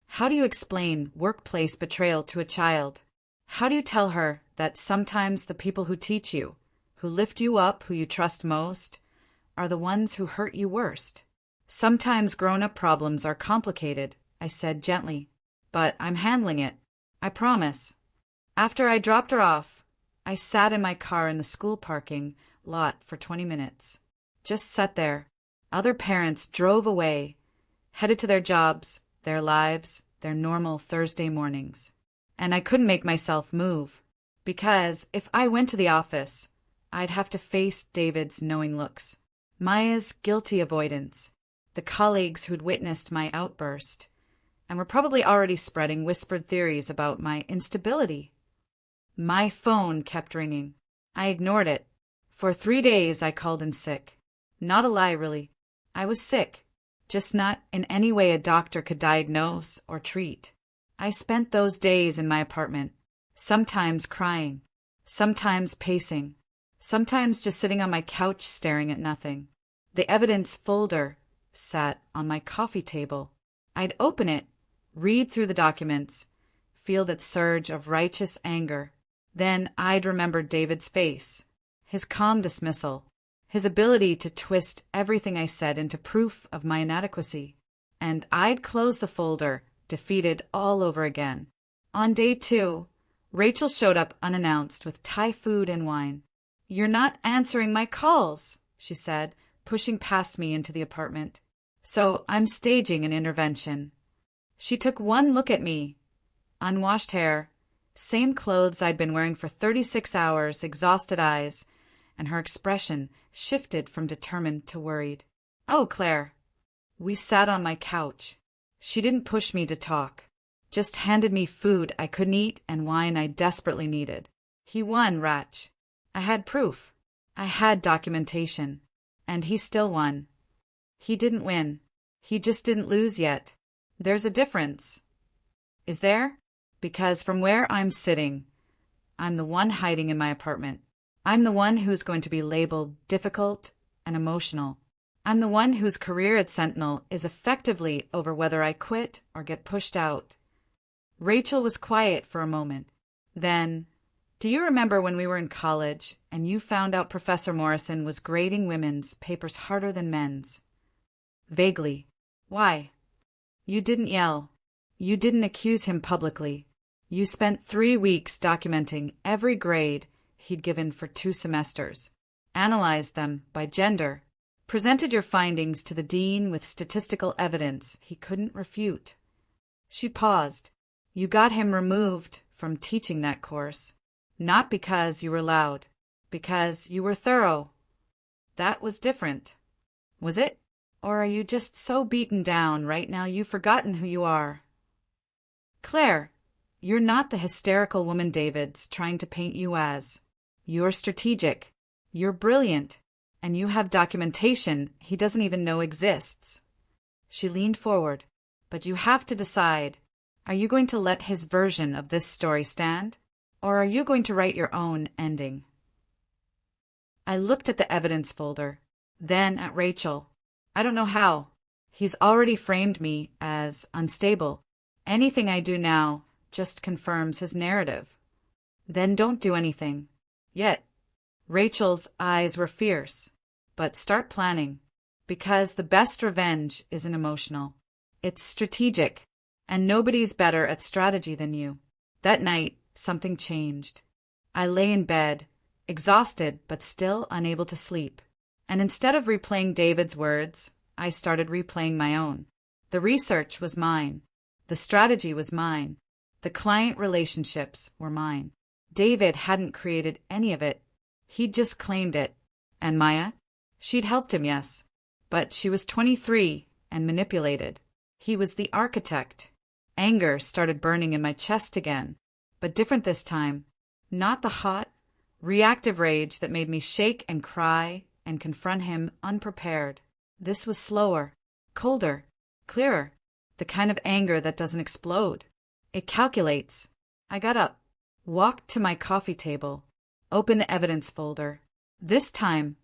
How do you explain workplace betrayal to a child? How do you tell her that sometimes the people who teach you, who lift you up, who you trust most, are the ones who hurt you worst? Sometimes grown-up problems are complicated, I said gently, but I'm handling it. I promise. After I dropped her off, I sat in my car in the school parking lot for 20 minutes. Just sat there. Other parents drove away, headed to their jobs, their lives, their normal Thursday mornings. And I couldn't make myself move, because if I went to the office, I'd have to face David's knowing looks, Maya's guilty avoidance, the colleagues who'd witnessed my outburst, and were probably already spreading whispered theories about my instability. My phone kept ringing. I ignored it. For 3 days I called in sick. Not a lie, really. I was sick, just not in any way a doctor could diagnose or treat. I spent those days in my apartment, sometimes crying, sometimes pacing, sometimes just sitting on my couch staring at nothing. The evidence folder sat on my coffee table. I'd open it, read through the documents, feel that surge of righteous anger. Then I'd remember David's face, his calm dismissal, his ability to twist everything I said into proof of my inadequacy. And I'd close the folder, defeated all over again. On day 2, Rachel showed up unannounced with Thai food and wine. "You're not answering my calls," she said, pushing past me into the apartment. "So I'm staging an intervention." She took one look at me. Unwashed hair, Same clothes I'd been wearing for 36 hours, exhausted eyes, and her expression shifted from determined to worried. "Oh, Claire." We sat on my couch. She didn't push me to talk, just handed me food I couldn't eat and wine I desperately needed. He won, Ratch. I had proof. I had documentation. And he still won. He didn't win. He just didn't lose yet. There's a difference. Is there? Because from where I'm sitting, I'm the one hiding in my apartment. I'm the one who's going to be labeled difficult and emotional. I'm the one whose career at Sentinel is effectively over whether I quit or get pushed out. Rachel was quiet for a moment. Then, "Do you remember when we were in college and you found out Professor Morrison was grading women's papers harder than men's?" Vaguely. "Why?" "You didn't yell. You didn't accuse him publicly. You spent 3 weeks documenting every grade he'd given for 2 semesters, analyzed them by gender, presented your findings to the dean with statistical evidence he couldn't refute." She paused. "You got him removed from teaching that course, not because you were loud, because you were thorough. That was different. Was it? Or are you just so beaten down right now you've forgotten who you are?" "Claire, you're not the hysterical woman David's trying to paint you as. You're strategic. You're brilliant. And you have documentation he doesn't even know exists." She leaned forward. "But you have to decide. Are you going to let his version of this story stand? Or are you going to write your own ending?" I looked at the evidence folder, then at Rachel. "I don't know how. He's already framed me as unstable. Anything I do now just confirms his narrative." "Then don't do anything. Yet." Rachel's eyes were fierce. "But start planning. Because the best revenge isn't emotional. It's strategic. And nobody's better at strategy than you." That night, something changed. I lay in bed, exhausted but still unable to sleep. And instead of replaying David's words, I started replaying my own. The research was mine. The strategy was mine. The client relationships were mine. David hadn't created any of it. He'd just claimed it. And Maya? She'd helped him, yes. But she was 23 and manipulated. He was the architect. Anger started burning in my chest again, but different this time. Not the hot, reactive rage that made me shake and cry and confront him unprepared. This was slower, colder, clearer, the kind of anger that doesn't explode. It calculates. I got up, walked to my coffee table, opened the evidence folder. This time,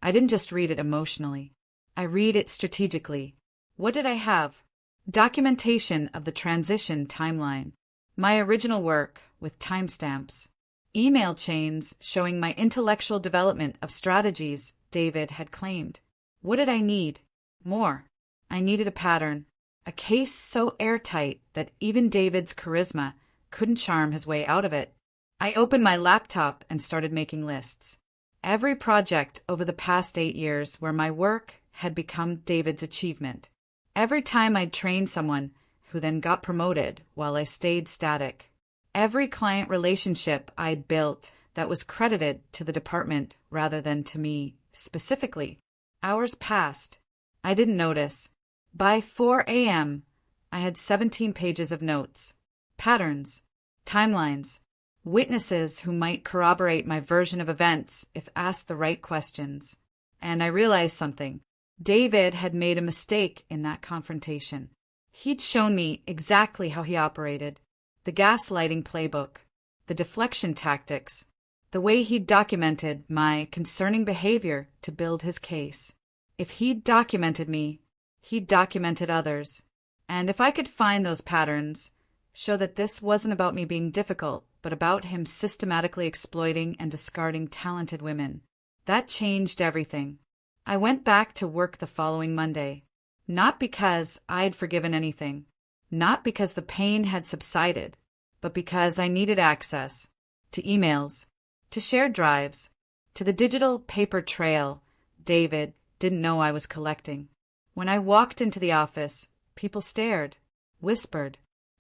I didn't just read it emotionally. I read it strategically. What did I have? Documentation of the transition timeline. My original work with timestamps. Email chains showing my intellectual development of strategies David had claimed. What did I need? More. I needed a pattern. A case so airtight that even David's charisma couldn't charm his way out of it. I opened my laptop and started making lists. Every project over the past 8 years where my work had become David's achievement. Every time I'd trained someone who then got promoted while I stayed static. Every client relationship I'd built that was credited to the department rather than to me specifically. Hours passed. I didn't notice. By 4 a.m., I had 17 pages of notes, patterns, timelines, witnesses who might corroborate my version of events if asked the right questions. And I realized something. David had made a mistake in that confrontation. He'd shown me exactly how he operated, the gaslighting playbook, the deflection tactics, the way he'd documented my concerning behavior to build his case. If he'd documented me, he'd documented others. And if I could find those patterns, show that this wasn't about me being difficult, but about him systematically exploiting and discarding talented women, that changed everything. I went back to work the following Monday, not because I'd forgiven anything, not because the pain had subsided, but because I needed access to emails, to shared drives, to the digital paper trail David didn't know I was collecting. When I walked into the office, people stared, whispered.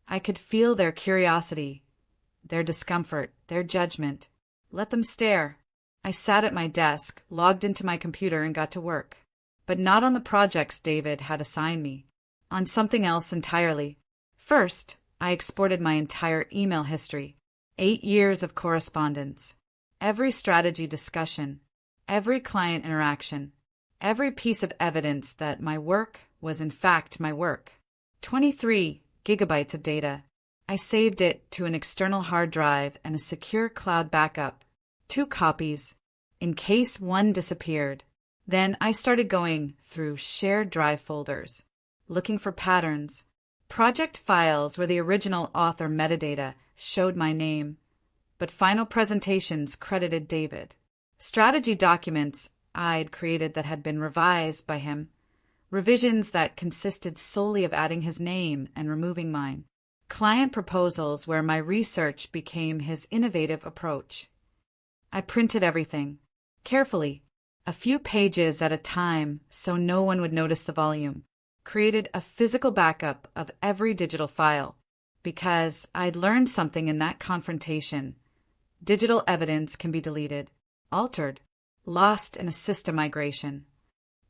I could feel their curiosity, their discomfort, their judgment. Let them stare. I sat at my desk, logged into my computer, and got to work. But not on the projects David had assigned me. On something else entirely. First, I exported my entire email history. 8 years of correspondence. Every strategy discussion. Every client interaction. Every piece of evidence that my work was in fact my work. 23 gigabytes of data. I saved it to an external hard drive and a secure cloud backup. 2 copies, in case one disappeared. Then I started going through shared drive folders, looking for patterns. Project files where the original author metadata showed my name, but final presentations credited David. Strategy documents I'd created that had been revised by him. Revisions that consisted solely of adding his name and removing mine. Client proposals where my research became his innovative approach. I printed everything, carefully, a few pages at a time so no one would notice the volume. Created a physical backup of every digital file, because I'd learned something in that confrontation. Digital evidence can be deleted, altered, lost in a system migration.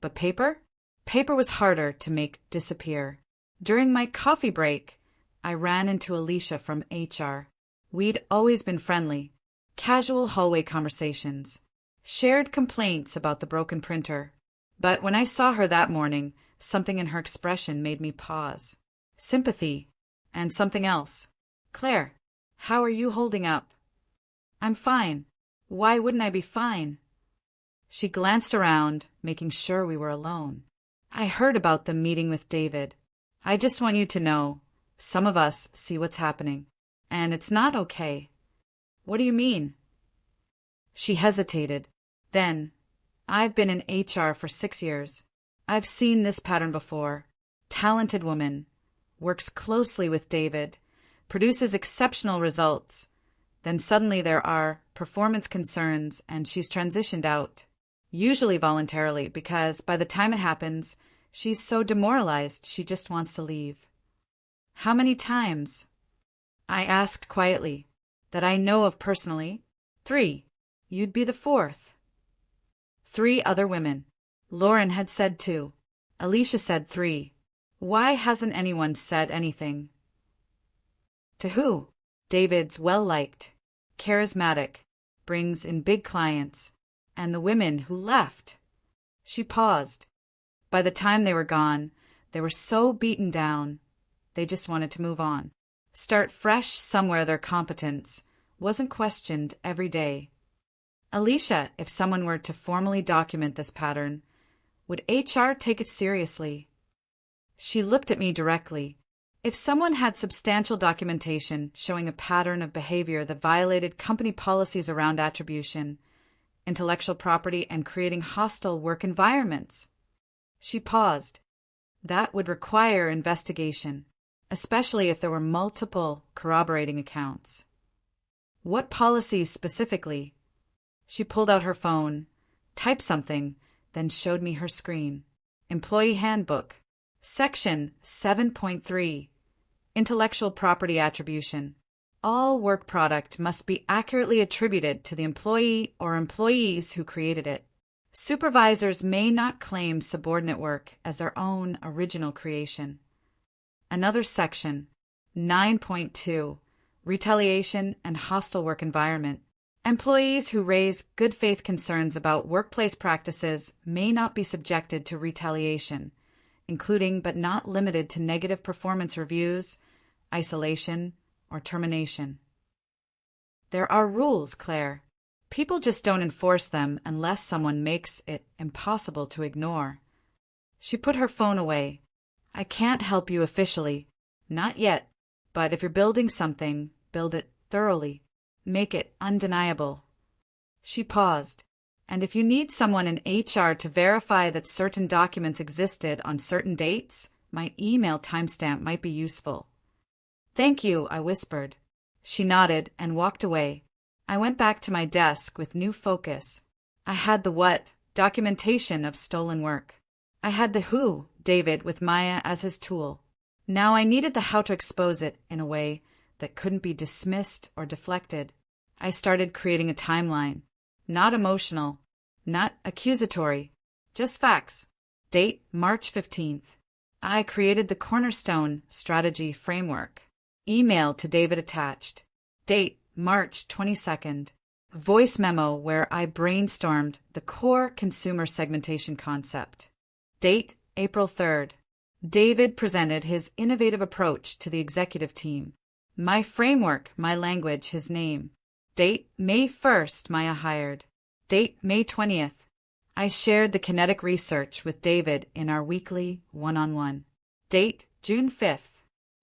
But paper? Paper was harder to make disappear. During my coffee break, I ran into Alicia from HR. We'd always been friendly. Casual hallway conversations. Shared complaints about the broken printer. But when I saw her that morning, something in her expression made me pause. Sympathy. And something else. Claire, how are you holding up? I'm fine. Why wouldn't I be fine? She glanced around, making sure we were alone. I heard about the meeting with David. I just want you to know, some of us see what's happening, and it's not okay. What do you mean? She hesitated. Then, I've been in HR for 6 years. I've seen this pattern before. Talented woman, works closely with David, produces exceptional results. Then suddenly there are performance concerns and she's transitioned out. Usually voluntarily, because by the time it happens, she's so demoralized she just wants to leave. How many times? I asked quietly. That I know of personally. 3. You'd be the 4th. 3 other women. Lauren had said 2. Alicia said 3. Why hasn't anyone said anything? To who? David's well-liked, charismatic, brings in big clients, and the women who left. She paused. By the time they were gone, they were so beaten down, they just wanted to move on. Start fresh somewhere their competence wasn't questioned every day. Alicia, if someone were to formally document this pattern, would HR take it seriously? She looked at me directly. If someone had substantial documentation showing a pattern of behavior that violated company policies around attribution, intellectual property, and creating hostile work environments. She paused. That would require investigation, especially if there were multiple corroborating accounts. What policies specifically? She pulled out her phone, typed something, then showed me her screen. Employee Handbook, Section 7.3, Intellectual Property Attribution. All work product must be accurately attributed to the employee or employees who created it. Supervisors may not claim subordinate work as their own original creation. Another section, 9.2, Retaliation and Hostile Work Environment. Employees who raise good faith concerns about workplace practices may not be subjected to retaliation, including but not limited to negative performance reviews, isolation, or termination. There are rules, Claire. People just don't enforce them unless someone makes it impossible to ignore. She put her phone away. I can't help you officially. Not yet. But if you're building something, build it thoroughly. Make it undeniable. She paused. And if you need someone in HR to verify that certain documents existed on certain dates, my email timestamp might be useful. Thank you, I whispered. She nodded and walked away. I went back to my desk with new focus. I had the what, documentation of stolen work. I had the who, David with Maya as his tool. Now I needed the how to expose it in a way that couldn't be dismissed or deflected. I started creating a timeline. Not emotional, not accusatory, just facts. Date, March 15th. I created the cornerstone strategy framework. Email to David attached. Date, March 22nd. Voice memo where I brainstormed the core consumer segmentation concept. Date, April 3rd. David presented his innovative approach to the executive team. My framework, my language, his name. Date, May 1st, Maya hired. Date, May 20th. I shared the kinetic research with David in our weekly one-on-one. Date, June 5th.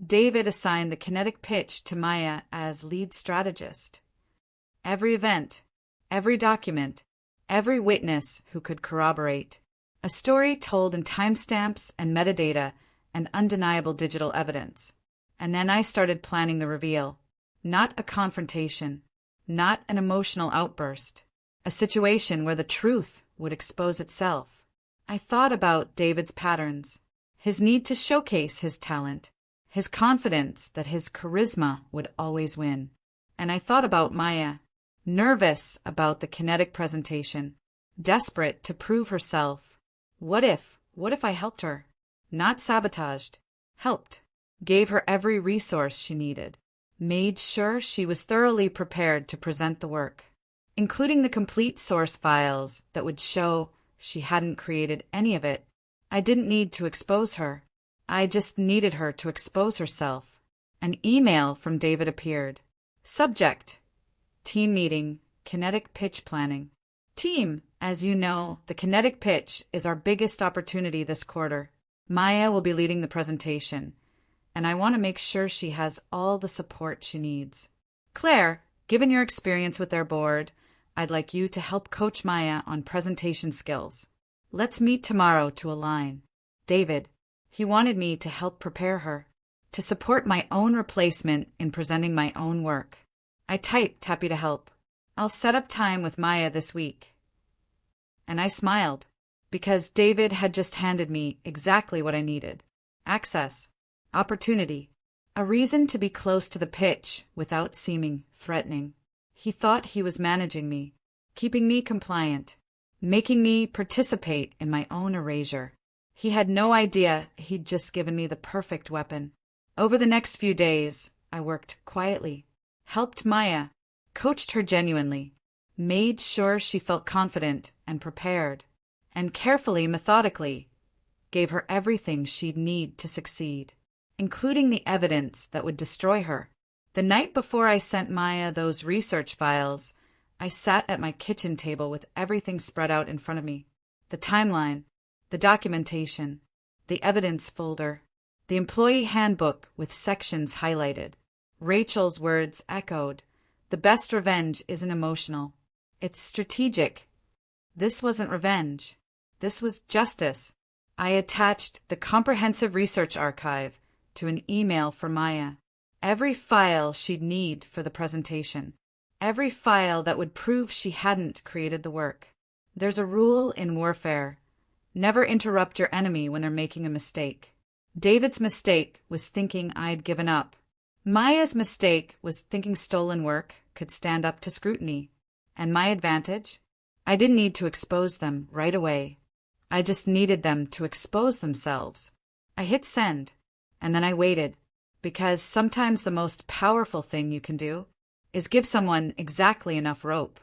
David assigned the kinetic pitch to Maya as lead strategist. Every event, every document, every witness who could corroborate. A story told in timestamps and metadata and undeniable digital evidence. And then I started planning the reveal. Not a confrontation, not an emotional outburst. A situation where the truth would expose itself. I thought about David's patterns, his need to showcase his talent, his confidence that his charisma would always win. And I thought about Maya, nervous about the kinetic presentation, desperate to prove herself. What if I helped her? Not sabotaged, helped. Gave her every resource she needed. Made sure she was thoroughly prepared to present the work, including the complete source files that would show she hadn't created any of it. I didn't need to expose her. I just needed her to expose herself. An email from David appeared. Subject: Team meeting, kinetic pitch planning. Team, as you know, the kinetic pitch is our biggest opportunity this quarter. Maya will be leading the presentation, and I want to make sure she has all the support she needs. Claire, given your experience with their board, I'd like you to help coach Maya on presentation skills. Let's meet tomorrow to align. David, he wanted me to help prepare her, to support my own replacement in presenting my own work. I typed, happy to help. I'll set up time with Maya this week. And I smiled, because David had just handed me exactly what I needed. Access, opportunity, a reason to be close to the pitch without seeming threatening. He thought he was managing me, keeping me compliant, making me participate in my own erasure. He had no idea he'd just given me the perfect weapon. Over the next few days, I worked quietly, helped Maya, coached her genuinely, made sure she felt confident and prepared, and carefully, methodically, gave her everything she'd need to succeed, including the evidence that would destroy her. The night before I sent Maya those research files, I sat at my kitchen table with everything spread out in front of me. The timeline, the documentation, the evidence folder, the employee handbook with sections highlighted. Rachel's words echoed. The best revenge isn't emotional. It's strategic. This wasn't revenge. This was justice. I attached the comprehensive research archive to an email for Maya. Every file she'd need for the presentation. Every file that would prove she hadn't created the work. There's a rule in warfare. Never interrupt your enemy when they're making a mistake. David's mistake was thinking I'd given up. Maya's mistake was thinking stolen work could stand up to scrutiny. And my advantage? I didn't need to expose them right away. I just needed them to expose themselves. I hit send, and then I waited, because sometimes the most powerful thing you can do is give someone exactly enough rope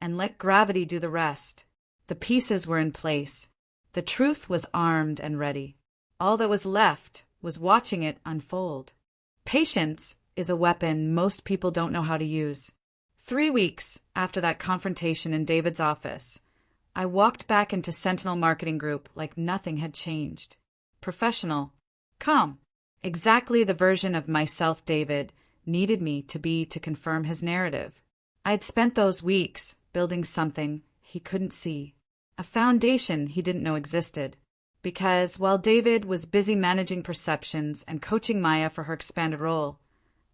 and let gravity do the rest. The pieces were in place. The truth was armed and ready. All that was left was watching it unfold. Patience is a weapon most people don't know how to use. 3 weeks after that confrontation in David's office, I walked back into Sentinel Marketing Group like nothing had changed. Professional, calm, exactly the version of myself David needed me to be to confirm his narrative. I'd spent those weeks building something he couldn't see, a foundation he didn't know existed. Because while David was busy managing perceptions and coaching Maya for her expanded role,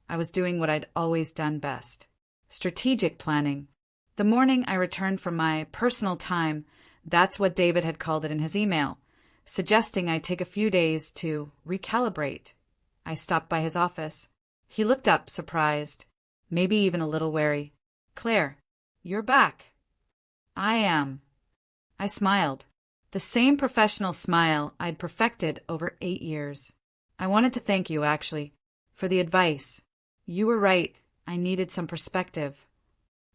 I was doing what I'd always done best. Strategic planning. The morning I returned from my personal time, that's what David had called it in his email, suggesting I take a few days to recalibrate. I stopped by his office. He looked up, surprised, maybe even a little wary. Claire, you're back. I am. I smiled. The same professional smile I'd perfected over 8 years. I wanted to thank you, actually, for the advice. You were right. I needed some perspective.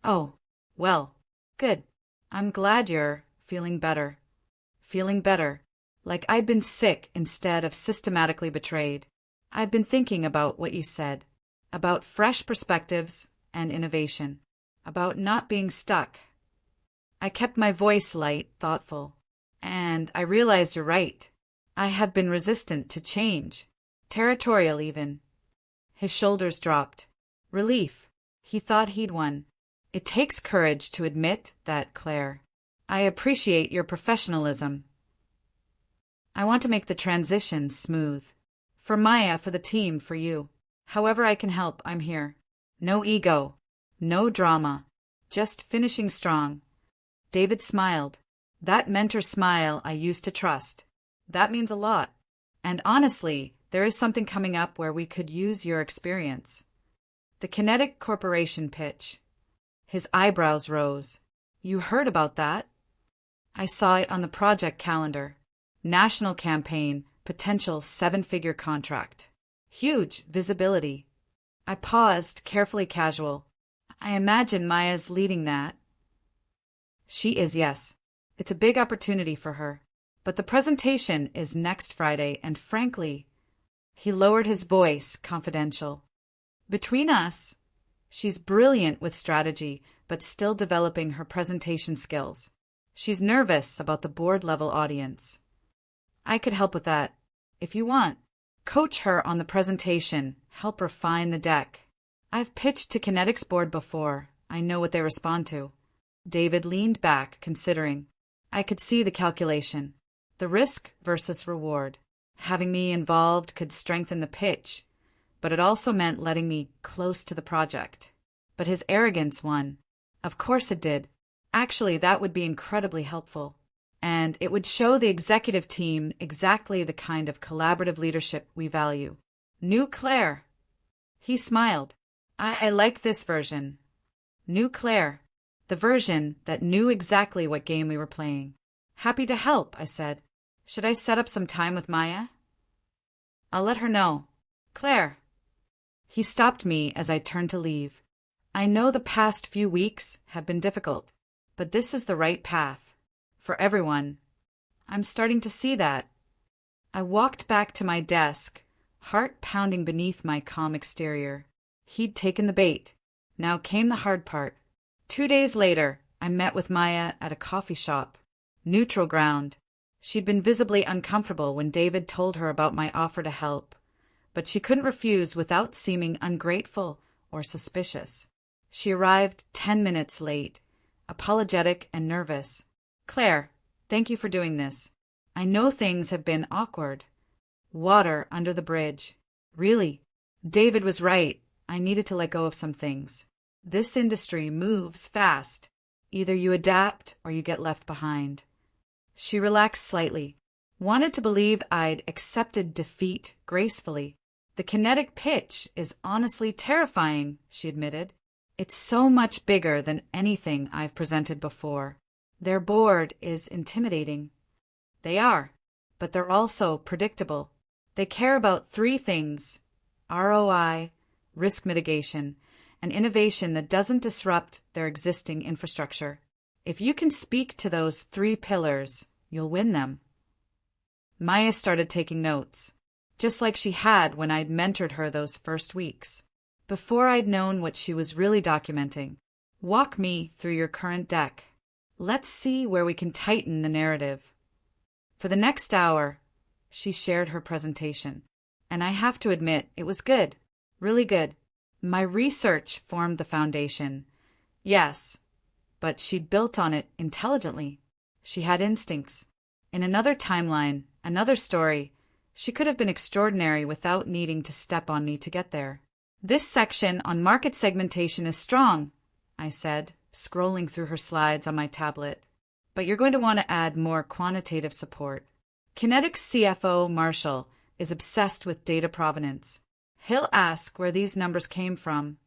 Oh, well, good. I'm glad you're feeling better. Feeling better. Like I'd been sick instead of systematically betrayed. I've been thinking about what you said. About fresh perspectives and innovation. About not being stuck. I kept my voice light, thoughtful. And I realized you're right. I have been resistant to change. Territorial, even. His shoulders dropped. Relief. He thought he'd won. It takes courage to admit that, Claire. I appreciate your professionalism. I want to make the transition smooth. For Maya, for the team, for you. However I can help, I'm here. No ego. No drama. Just finishing strong. David smiled. That mentor smile I used to trust. That means a lot. And honestly, there is something coming up where we could use your experience. The Kinetic Corporation pitch. His eyebrows rose. You heard about that? I saw it on the project calendar. National campaign, potential 7-figure contract. Huge visibility. I paused, carefully casual. I imagine Maya's leading that. She is, yes. It's a big opportunity for her. But the presentation is next Friday, and frankly, he lowered his voice, confidential. Between us, she's brilliant with strategy, but still developing her presentation skills. She's nervous about the board-level audience. I could help with that, if you want. Coach her on the presentation, help refine the deck. I've pitched to Kinetic's board before. I know what they respond to. David leaned back, considering. I could see the calculation. The risk versus reward. Having me involved could strengthen the pitch, but it also meant letting me close to the project. But his arrogance won. Of course it did. Actually, that would be incredibly helpful. And it would show the executive team exactly the kind of collaborative leadership we value. New Claire. He smiled. I like this version. New Claire. The version that knew exactly what game we were playing. Happy to help, I said. Should I set up some time with Maya? I'll let her know. Claire. He stopped me as I turned to leave. I know the past few weeks have been difficult, but this is the right path. For everyone. I'm starting to see that. I walked back to my desk, heart pounding beneath my calm exterior. He'd taken the bait. Now came the hard part. 2 days later, I met with Maya at a coffee shop. Neutral ground. She'd been visibly uncomfortable when David told her about my offer to help, but she couldn't refuse without seeming ungrateful or suspicious. She arrived 10 minutes late, apologetic and nervous. Claire, thank you for doing this. I know things have been awkward. Water under the bridge. Really, David was right. I needed to let go of some things. This industry moves fast. Either you adapt or you get left behind. She relaxed slightly. Wanted to believe I'd accepted defeat gracefully. The kinetic pitch is honestly terrifying, she admitted. It's so much bigger than anything I've presented before. Their board is intimidating. They are, but they're also predictable. They care about 3 things: ROI, risk mitigation, and innovation that doesn't disrupt their existing infrastructure. If you can speak to those 3 pillars, you'll win them. Maya started taking notes, just like she had when I'd mentored her those first weeks, before I'd known what she was really documenting. Walk me through your current deck. Let's see where we can tighten the narrative. For the next hour, she shared her presentation, and I have to admit, it was good, really good. My research formed the foundation. Yes, but she'd built on it intelligently. She had instincts. In another timeline, another story, she could have been extraordinary without needing to step on me to get there. This section on market segmentation is strong, I said, scrolling through her slides on my tablet. But you're going to want to add more quantitative support. Kinetic's CFO, Marshall, is obsessed with data provenance. He'll ask where these numbers came from.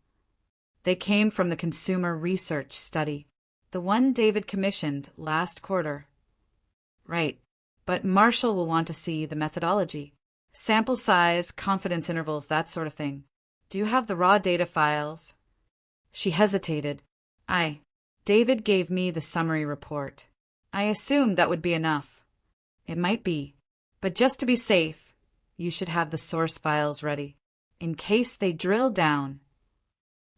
They came from the consumer research study, the one David commissioned last quarter. Right, but Marshall will want to see the methodology. Sample size, confidence intervals, that sort of thing. Do you have the raw data files? She hesitated. David gave me the summary report. I assumed that would be enough. It might be, but just to be safe, you should have the source files ready, in case they drill down.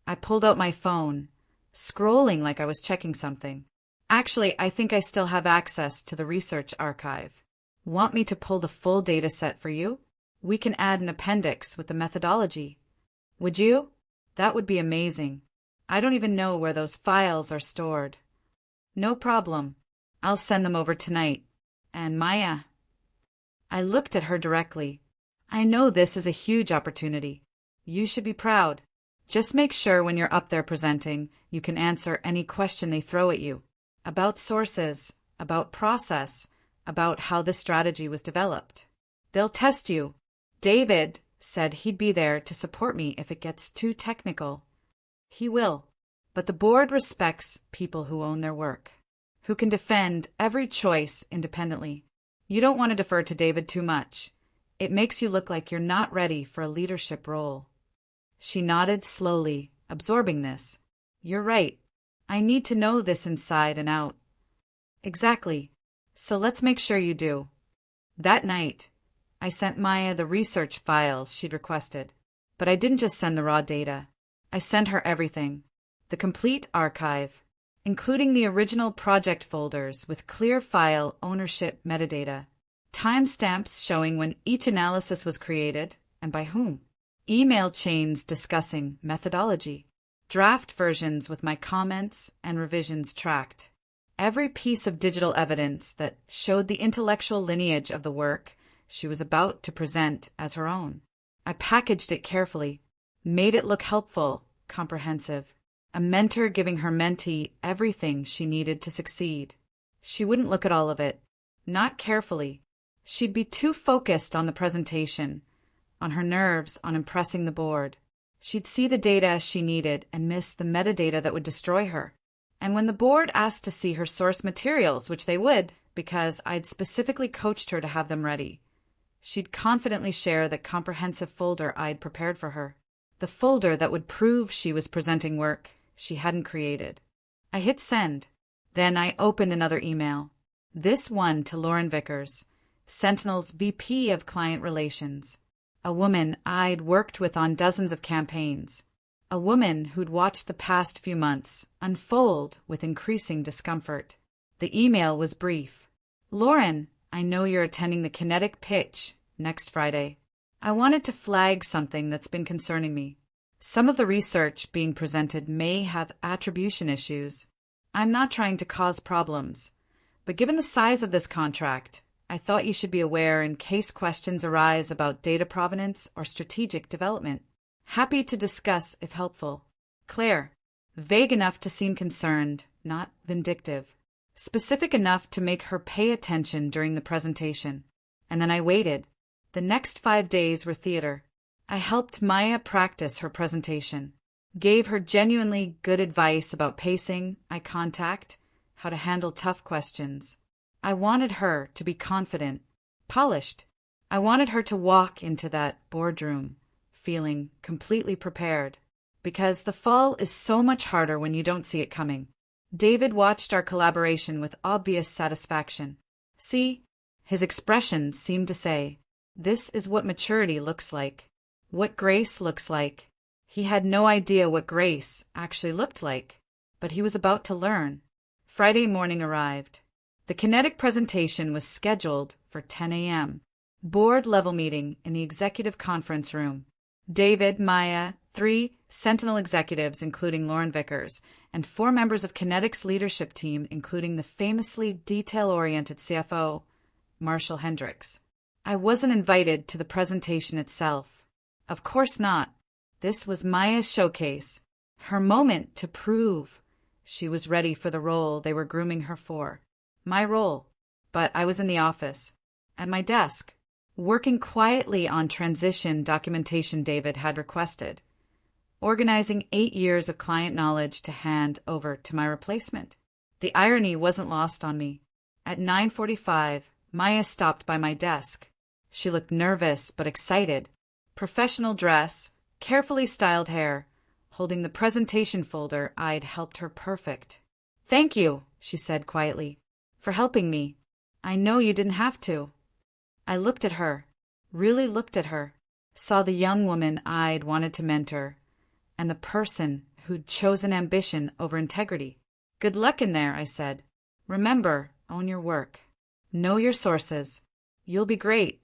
I pulled out my phone, scrolling like I was checking something. Actually, I think I still have access to the research archive. Want me to pull the full data set for you? We can add an appendix with the methodology. Would you? That would be amazing. I don't even know where those files are stored. No problem. I'll send them over tonight. And Maya. I looked at her directly. I know this is a huge opportunity. You should be proud. Just make sure when you're up there presenting, you can answer any question they throw at you. About sources, about process, about how the strategy was developed. They'll test you. David said he'd be there to support me if it gets too technical. He will. But the board respects people who own their work, who can defend every choice independently. You don't want to defer to David too much. It makes you look like you're not ready for a leadership role. She nodded slowly, absorbing this. You're right. I need to know this inside and out. Exactly. So let's make sure you do. That night, I sent Maya the research files she'd requested. But I didn't just send the raw data. I sent her everything. The complete archive, including the original project folders with clear file ownership metadata, timestamps showing when each analysis was created and by whom, email chains discussing methodology, draft versions with my comments and revisions tracked, every piece of digital evidence that showed the intellectual lineage of the work she was about to present as her own. I packaged it carefully, made it look helpful, comprehensive, a mentor giving her mentee everything she needed to succeed. She wouldn't look at all of it, not carefully. She'd be too focused on the presentation, on her nerves, on impressing the board. She'd see the data she needed and miss the metadata that would destroy her. And when the board asked to see her source materials, which they would, because I'd specifically coached her to have them ready, she'd confidently share the comprehensive folder I'd prepared for her, the folder that would prove she was presenting work she hadn't created. I hit send. Then I opened another email. This one to Lauren Vickers, Sentinel's VP of Client Relations, a woman I'd worked with on dozens of campaigns, a woman who'd watched the past few months unfold with increasing discomfort. The email was brief. Lauren, I know you're attending the Kinetic pitch next Friday. I wanted to flag something that's been concerning me. Some of the research being presented may have attribution issues. I'm not trying to cause problems, but given the size of this contract, I thought you should be aware in case questions arise about data provenance or strategic development. Happy to discuss if helpful. Claire, vague enough to seem concerned, not vindictive. Specific enough to make her pay attention during the presentation. And then I waited. The next 5 days were theater. I helped Maya practice her presentation, gave her genuinely good advice about pacing, eye contact, how to handle tough questions. I wanted her to be confident, polished. I wanted her to walk into that boardroom feeling completely prepared, because the fall is so much harder when you don't see it coming. David watched our collaboration with obvious satisfaction. See, his expression seemed to say, this is what maturity looks like. What grace looks like. He had no idea what grace actually looked like, but he was about to learn. Friday morning arrived. The Kinetic presentation was scheduled for 10 a.m. Board level meeting in the executive conference room. David, Maya, 3 Sentinel executives, including Lauren Vickers, and 4 members of Kinetic's leadership team, including the famously detail-oriented CFO, Marshall Hendricks. I wasn't invited to the presentation itself. Of course not. This was Maya's showcase, her moment to prove she was ready for the role they were grooming her for. My role. But I was in the office, at my desk, Working quietly on transition documentation David had requested. Organizing 8 years of client knowledge to hand over to my replacement. The irony wasn't lost on me. At 9:45, Maya stopped by my desk. She looked nervous but excited. Professional dress, carefully styled hair, holding the presentation folder I'd helped her perfect. "Thank you," she said quietly, "for helping me. I know you didn't have to." I looked at her, really looked at her, saw the young woman I'd wanted to mentor, and the person who'd chosen ambition over integrity. "Good luck in there," I said. "Remember, own your work. Know your sources. You'll be great."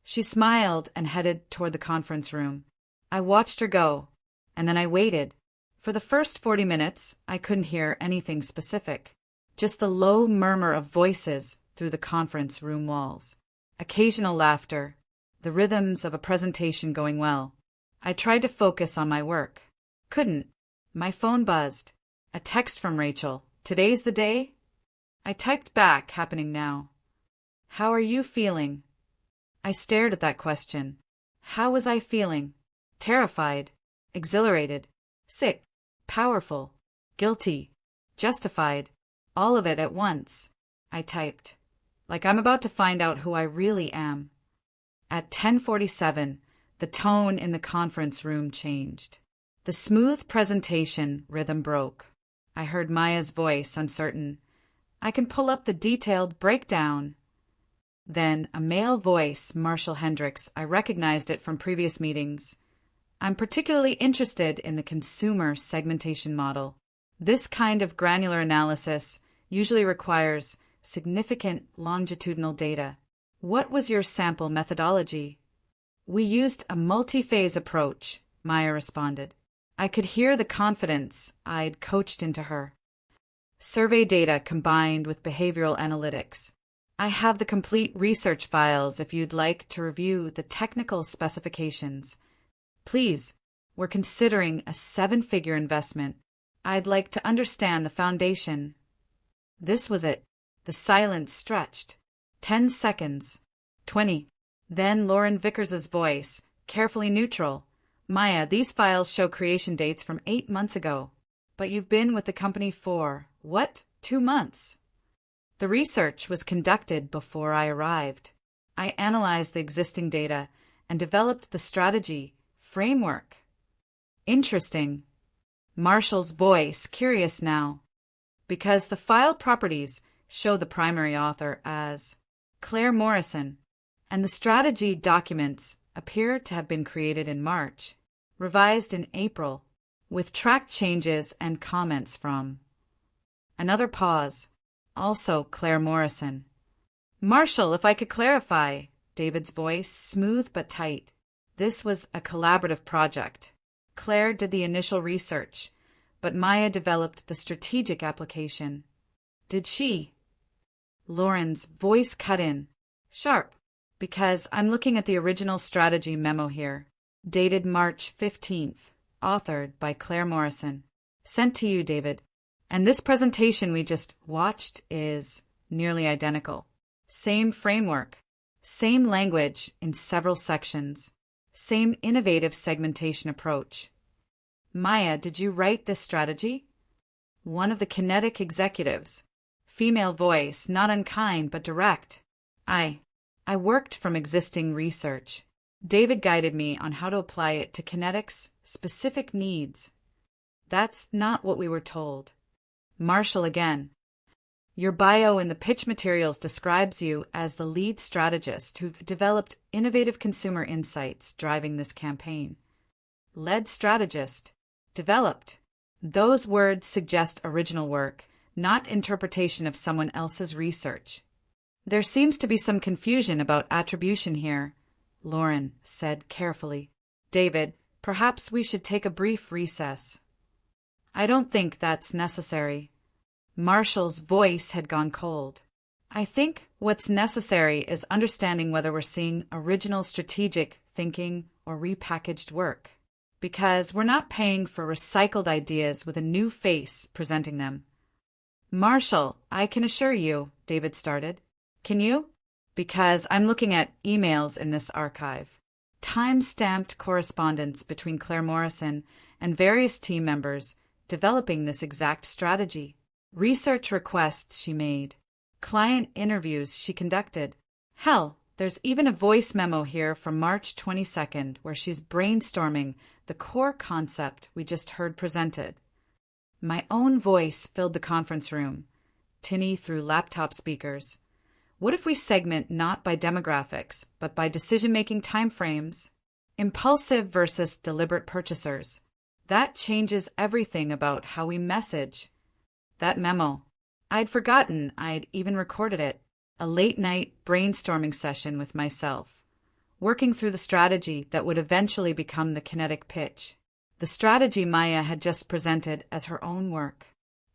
She smiled and headed toward the conference room. I watched her go, and then I waited. For the first 40 minutes, I couldn't hear anything specific, just the low murmur of voices through the conference room walls. Occasional laughter, the rhythms of a presentation going well. I tried to focus on my work. Couldn't. My phone buzzed. A text from Rachel. "Today's the day?" I typed back, happening now. "How are you feeling?" I stared at that question. How was I feeling? Terrified, exhilarated, sick, powerful, guilty, justified, all of it at once. I typed, like I'm about to find out who I really am. At 10:47, the tone in the conference room changed. The smooth presentation rhythm broke. I heard Maya's voice, uncertain. "I can pull up the detailed breakdown." Then a male voice, Marshall Hendricks. I recognized it from previous meetings. "I'm particularly interested in the consumer segmentation model. This kind of granular analysis usually requires significant longitudinal data. What was your sample methodology?" "We used a multi-phase approach," Maya responded. I could hear the confidence I'd coached into her. "Survey data combined with behavioral analytics. I have the complete research files if you'd like to review the technical specifications. Please, we're considering a 7-figure investment. I'd like to understand the foundation." This was it. The silence stretched. 10 seconds. 20. Then Lauren Vickers's voice, carefully neutral. "Maya, these files show creation dates from 8 months ago. But you've been with the company for, what, 2 months? The research was conducted before I arrived. I analyzed the existing data and developed the strategy, framework." "Interesting." Marshall's voice, curious now. "Because the file properties show the primary author as Claire Morrison, and the strategy documents appear to have been created in March, revised in April, with track changes and comments from." Another pause. "Also Claire Morrison." "Marshall, if I could clarify," David's voice, smooth but tight. "This was a collaborative project. Claire did the initial research, but Maya developed the strategic application." "Did she?" Lauren's voice cut in, sharp, "Because I'm looking at the original strategy memo here, dated March 15th, authored by Claire Morrison. Sent to you, David. And this presentation we just watched is nearly identical. Same framework, same language in several sections, same innovative segmentation approach." "Maya, did you write this strategy?" One of the kinetic executives. Female voice, not unkind but direct. I worked from existing research. David guided me on how to apply it to Kinetic's specific needs. That's not what we were told. Marshall again. Your bio in the pitch materials describes you as the lead strategist who developed innovative consumer insights driving this campaign. Led strategist. Developed. Those words suggest original work, not interpretation of someone else's research. There seems to be some confusion about attribution here, Lauren said carefully. David, perhaps we should take a brief recess. I don't think that's necessary. Marshall's voice had gone cold. I think what's necessary is understanding whether we're seeing original strategic thinking or repackaged work. Because we're not paying for recycled ideas with a new face presenting them. Marshall, I can assure you, David started. Can you? Because I'm looking at emails in this archive. Time-stamped correspondence between Claire Morrison and various team members developing this exact strategy. Research requests she made. Client interviews she conducted. Hell, there's even a voice memo here from March 22nd where she's brainstorming the core concept we just heard presented. My own voice filled the conference room, tinny through laptop speakers. What if we segment not by demographics, but by decision-making timeframes? Impulsive versus deliberate purchasers. That changes everything about how we message. That memo. I'd forgotten I'd even recorded it. A late-night brainstorming session with myself, working through the strategy that would eventually become the kinetic pitch. The strategy Maya had just presented as her own work.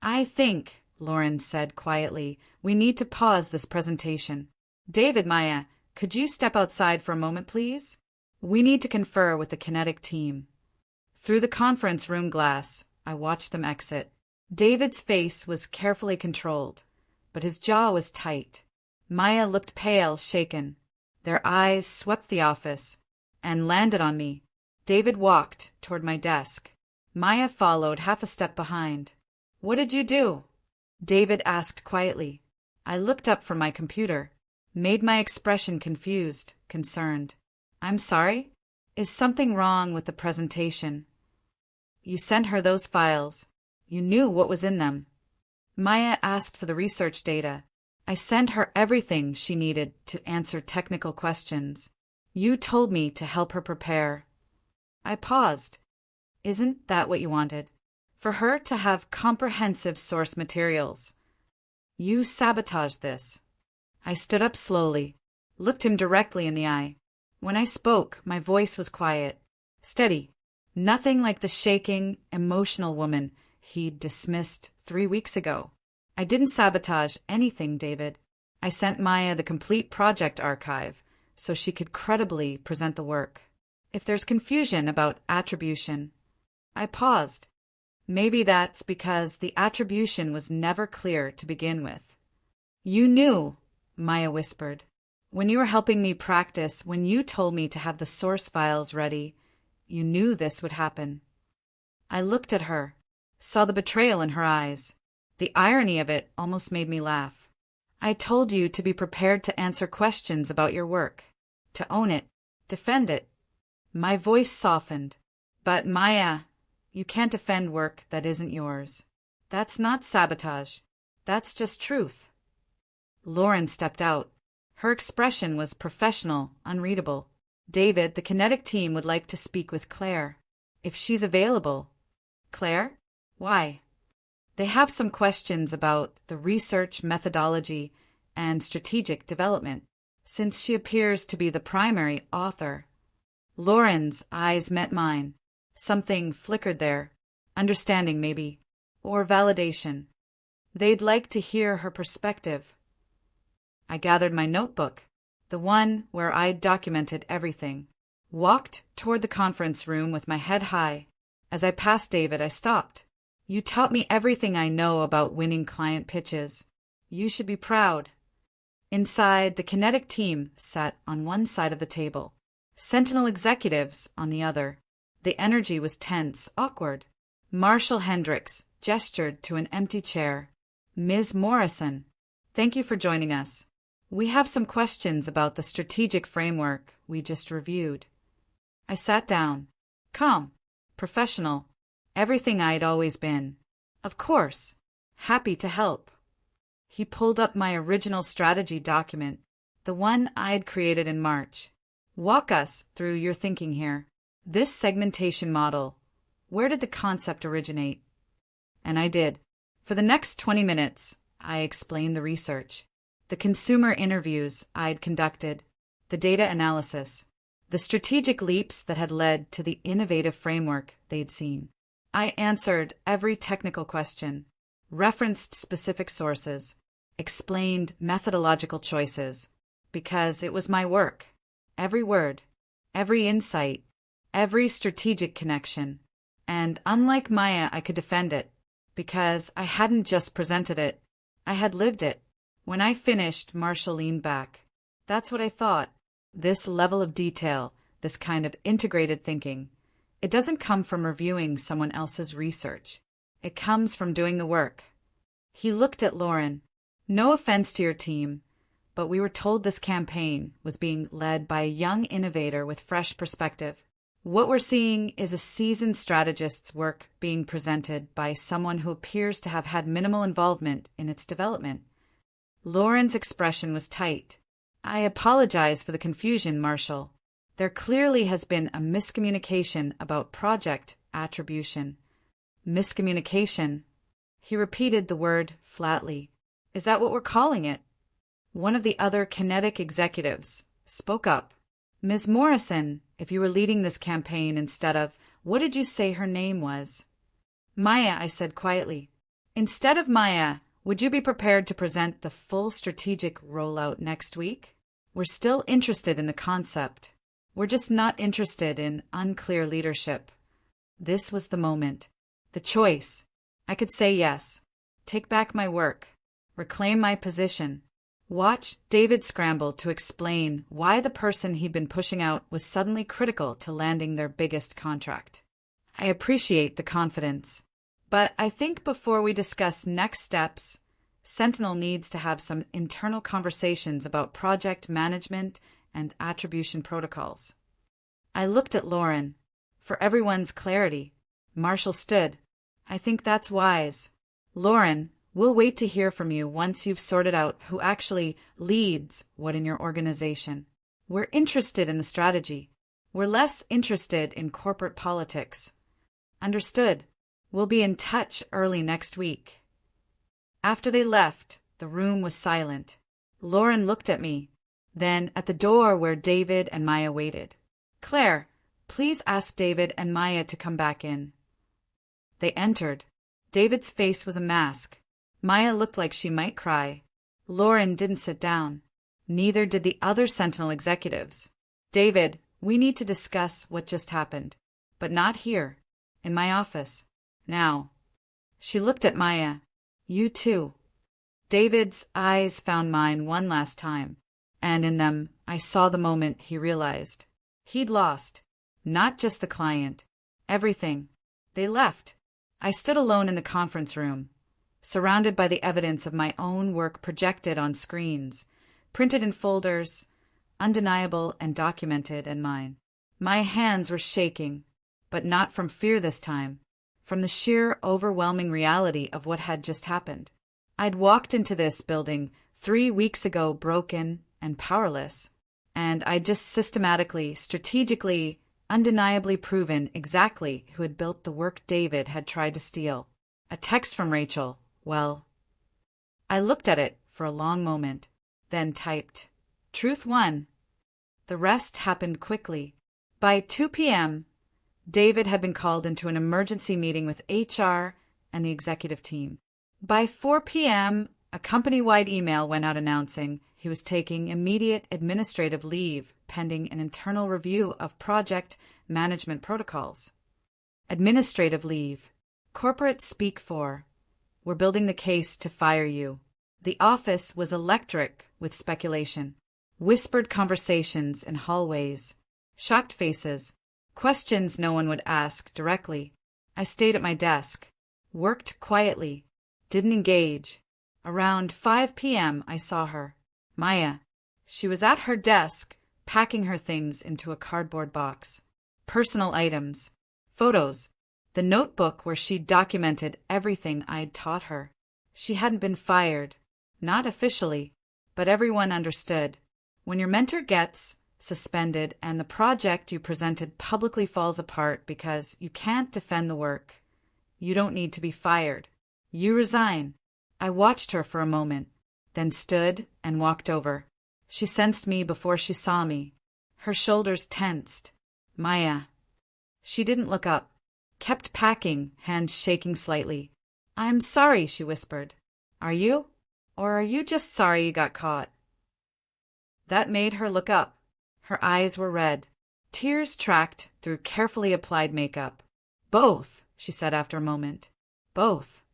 I think, Lauren said quietly, we need to pause this presentation. David, Maya, could you step outside for a moment, please? We need to confer with the kinetic team. Through the conference room glass, I watched them exit. David's face was carefully controlled, but his jaw was tight. Maya looked pale, shaken. Their eyes swept the office and landed on me. David walked toward my desk. Maya followed half a step behind. What did you do? David asked quietly. I looked up from my computer, made my expression confused, concerned. I'm sorry? Is something wrong with the presentation? You sent her those files. You knew what was in them. Maya asked for the research data. I sent her everything she needed to answer technical questions. You told me to help her prepare. I paused. Isn't that what you wanted? For her to have comprehensive source materials. You sabotaged this. I stood up slowly, looked him directly in the eye. When I spoke, my voice was quiet, steady, nothing like the shaking, emotional woman he'd dismissed 3 weeks ago. I didn't sabotage anything, David. I sent Maya the complete project archive so she could credibly present the work. If there's confusion about attribution, I paused. Maybe that's because the attribution was never clear to begin with. You knew, Maya whispered. When you were helping me practice, when you told me to have the source files ready, you knew this would happen. I looked at her, saw the betrayal in her eyes. The irony of it almost made me laugh. I told you to be prepared to answer questions about your work, to own it, defend it. My voice softened. But Maya, you can't defend work that isn't yours. That's not sabotage. That's just truth. Lauren stepped out. Her expression was professional, unreadable. David, the kinetic team would like to speak with Claire. If she's available. Claire? Why? They have some questions about the research methodology and strategic development, since she appears to be the primary author. Lauren's eyes met mine. Something flickered there. Understanding, maybe. Or validation. They'd like to hear her perspective. I gathered my notebook, the one where I'd documented everything. Walked toward the conference room with my head high. As I passed David, I stopped. You taught me everything I know about winning client pitches. You should be proud. Inside, the kinetic team sat on one side of the table, Sentinel executives on the other. The energy was tense, awkward. Marshall Hendricks gestured to an empty chair. Ms. Morrison, thank you for joining us. We have some questions about the strategic framework we just reviewed. I sat down, calm, professional, everything I'd always been. Of course, happy to help. He pulled up my original strategy document, the one I'd created in March. Walk us through your thinking here. This segmentation model, where did the concept originate? And I did. For the next 20 minutes, I explained the research, the consumer interviews I'd conducted, the data analysis, the strategic leaps that had led to the innovative framework they'd seen. I answered every technical question, referenced specific sources, explained methodological choices, because it was my work. Every word, every insight, every strategic connection. And unlike Maya, I could defend it, because I hadn't just presented it, I had lived it. When I finished, Marshall leaned back. That's what I thought. This level of detail, this kind of integrated thinking, it doesn't come from reviewing someone else's research. It comes from doing the work. He looked at Lauren. No offense to your team, but we were told this campaign was being led by a young innovator with fresh perspective. What we're seeing is a seasoned strategist's work being presented by someone who appears to have had minimal involvement in its development. Lauren's expression was tight. I apologize for the confusion, Marshall. There clearly has been a miscommunication about project attribution. Miscommunication? He repeated the word flatly. Is that what we're calling it? One of the other kinetic executives spoke up. Ms. Morrison, if you were leading this campaign instead of, what did you say her name was? Maya, I said quietly. Instead of Maya, would you be prepared to present the full strategic rollout next week? We're still interested in the concept. We're just not interested in unclear leadership. This was the moment. The choice. I could say yes. Take back my work. Reclaim my position. Watch David scramble to explain why the person he'd been pushing out was suddenly critical to landing their biggest contract. I appreciate the confidence. But I think before we discuss next steps, Sentinel needs to have some internal conversations about project management and attribution protocols. I looked at Lauren. For everyone's clarity, Marshall stood. I think that's wise. Lauren, we'll wait to hear from you once you've sorted out who actually leads what in your organization. We're interested in the strategy. We're less interested in corporate politics. Understood. We'll be in touch early next week. After they left, the room was silent. Lauren looked at me, then at the door where David and Maya waited. Claire, please ask David and Maya to come back in. They entered. David's face was a mask. Maya looked like she might cry. Lauren didn't sit down. Neither did the other Sentinel executives. David, we need to discuss what just happened. But not here. In my office. Now. She looked at Maya. You too. David's eyes found mine one last time, and in them I saw the moment he realized. He'd lost. Not just the client. Everything. They left. I stood alone in the conference room, surrounded by the evidence of my own work projected on screens, printed in folders, undeniable and documented, and mine. My hands were shaking, but not from fear this time, from the sheer overwhelming reality of what had just happened. I'd walked into this building 3 weeks ago broken and powerless, and I'd just systematically, strategically, undeniably proven exactly who had built the work David had tried to steal. A text from Rachel. Well, I looked at it for a long moment, then typed, Truth won. The rest happened quickly. By 2 p.m., David had been called into an emergency meeting with HR and the executive team. By 4 p.m., a company-wide email went out announcing he was taking immediate administrative leave pending an internal review of project management protocols. Administrative leave. Corporate speak for. We're building the case to fire you. The office was electric with speculation. Whispered conversations in hallways. Shocked faces. Questions no one would ask directly. I stayed at my desk. Worked quietly. Didn't engage. Around 5 p.m. I saw her. Maya. She was at her desk, packing her things into a cardboard box. Personal items. Photos. The notebook where she'd documented everything I'd taught her. She hadn't been fired. Not officially. But everyone understood. When your mentor gets suspended and the project you presented publicly falls apart because you can't defend the work, you don't need to be fired. You resign. I watched her for a moment, then stood and walked over. She sensed me before she saw me. Her shoulders tensed. Maya. She didn't look up. Kept packing, hands shaking slightly. I'm sorry, she whispered. Are you? Or are you just sorry you got caught? That made her look up. Her eyes were red. Tears tracked through carefully applied makeup. Both, she said after a moment. Both.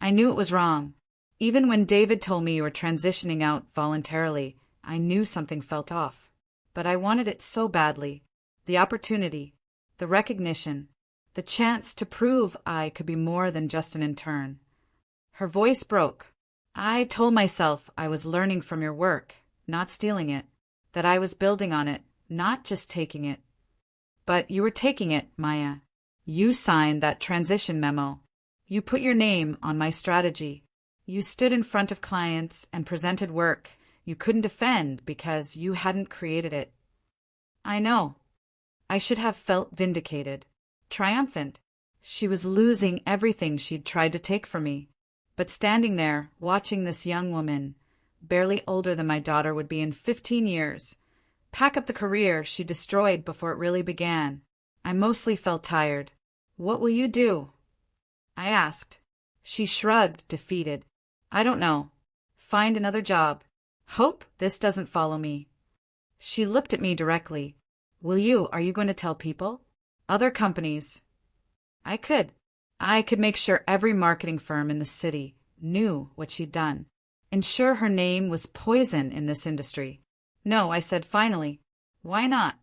I knew it was wrong. Even when David told me you were transitioning out voluntarily, I knew something felt off. But I wanted it so badly. The opportunity, the recognition, the chance to prove I could be more than just an intern. Her voice broke. I told myself I was learning from your work, not stealing it, that I was building on it, not just taking it. But you were taking it, Maya. You signed that transition memo. You put your name on my strategy. You stood in front of clients and presented work you couldn't defend because you hadn't created it. I know. I should have felt vindicated, triumphant. She was losing everything she'd tried to take from me. But standing there, watching this young woman, barely older than my daughter would be in 15 years, pack up the career she destroyed before it really began, I mostly felt tired. What will you do? I asked. She shrugged, defeated. I don't know. Find another job. Hope this doesn't follow me. She looked at me directly. Are you going to tell people? Other companies? I could make sure every marketing firm in the city knew what she'd done. Ensure her name was poison in this industry. No, I said finally. Why not?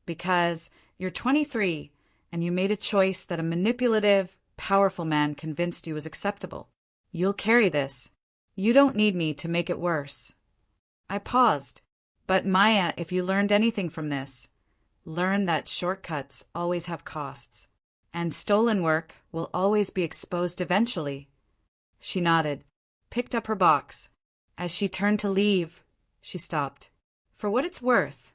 Because you're 23 and you made a choice that a manipulative, powerful man convinced you was acceptable. You'll carry this. You don't need me to make it worse. I paused. But Maya, if you learned anything from this, learn that shortcuts always have costs. And stolen work will always be exposed eventually. She nodded, picked up her box. As she turned to leave, she stopped. For what it's worth,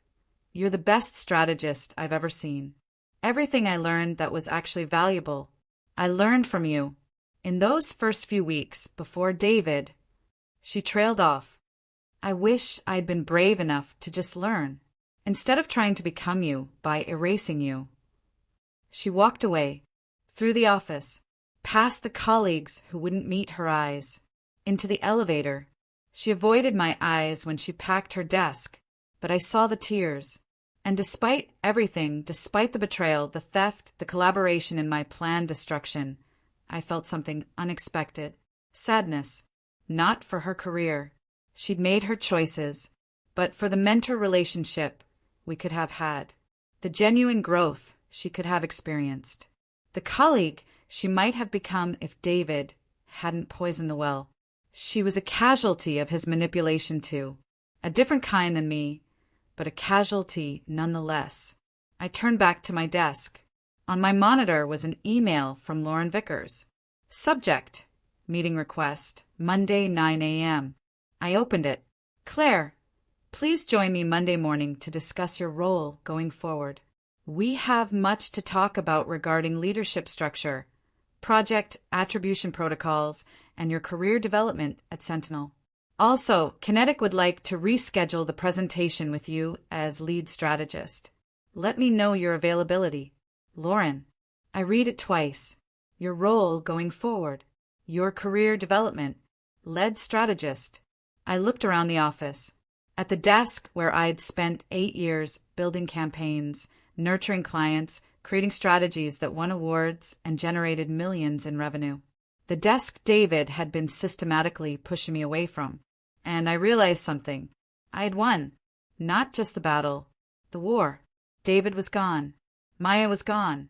you're the best strategist I've ever seen. Everything I learned that was actually valuable, I learned from you. In those first few weeks before David, she trailed off. I wish I'd been brave enough to just learn, instead of trying to become you by erasing you. She walked away, through the office, past the colleagues who wouldn't meet her eyes, into the elevator. She avoided my eyes when she packed her desk, but I saw the tears. And despite everything, despite the betrayal, the theft, the collaboration in my planned destruction, I felt something unexpected. Sadness. Not for her career. She'd made her choices, but for the mentor relationship we could have had. The genuine growth she could have experienced. The colleague she might have become if David hadn't poisoned the well. She was a casualty of his manipulation too. A different kind than me, but a casualty nonetheless. I turned back to my desk. On my monitor was an email from Lauren Vickers. Subject: meeting request, Monday 9 a.m. I opened it. Claire, please join me Monday morning to discuss your role going forward. We have much to talk about regarding leadership structure, project attribution protocols, and your career development at Sentinel. Also, Kinetic would like to reschedule the presentation with you as lead strategist. Let me know your availability. Lauren, I read it twice. Your role going forward. Your career development. Lead strategist. I looked around the office. At the desk where I'd spent 8 years building campaigns, nurturing clients, creating strategies that won awards and generated millions in revenue. The desk David had been systematically pushing me away from. And I realized something. I had won. Not just the battle, the war. David was gone. Maya was gone.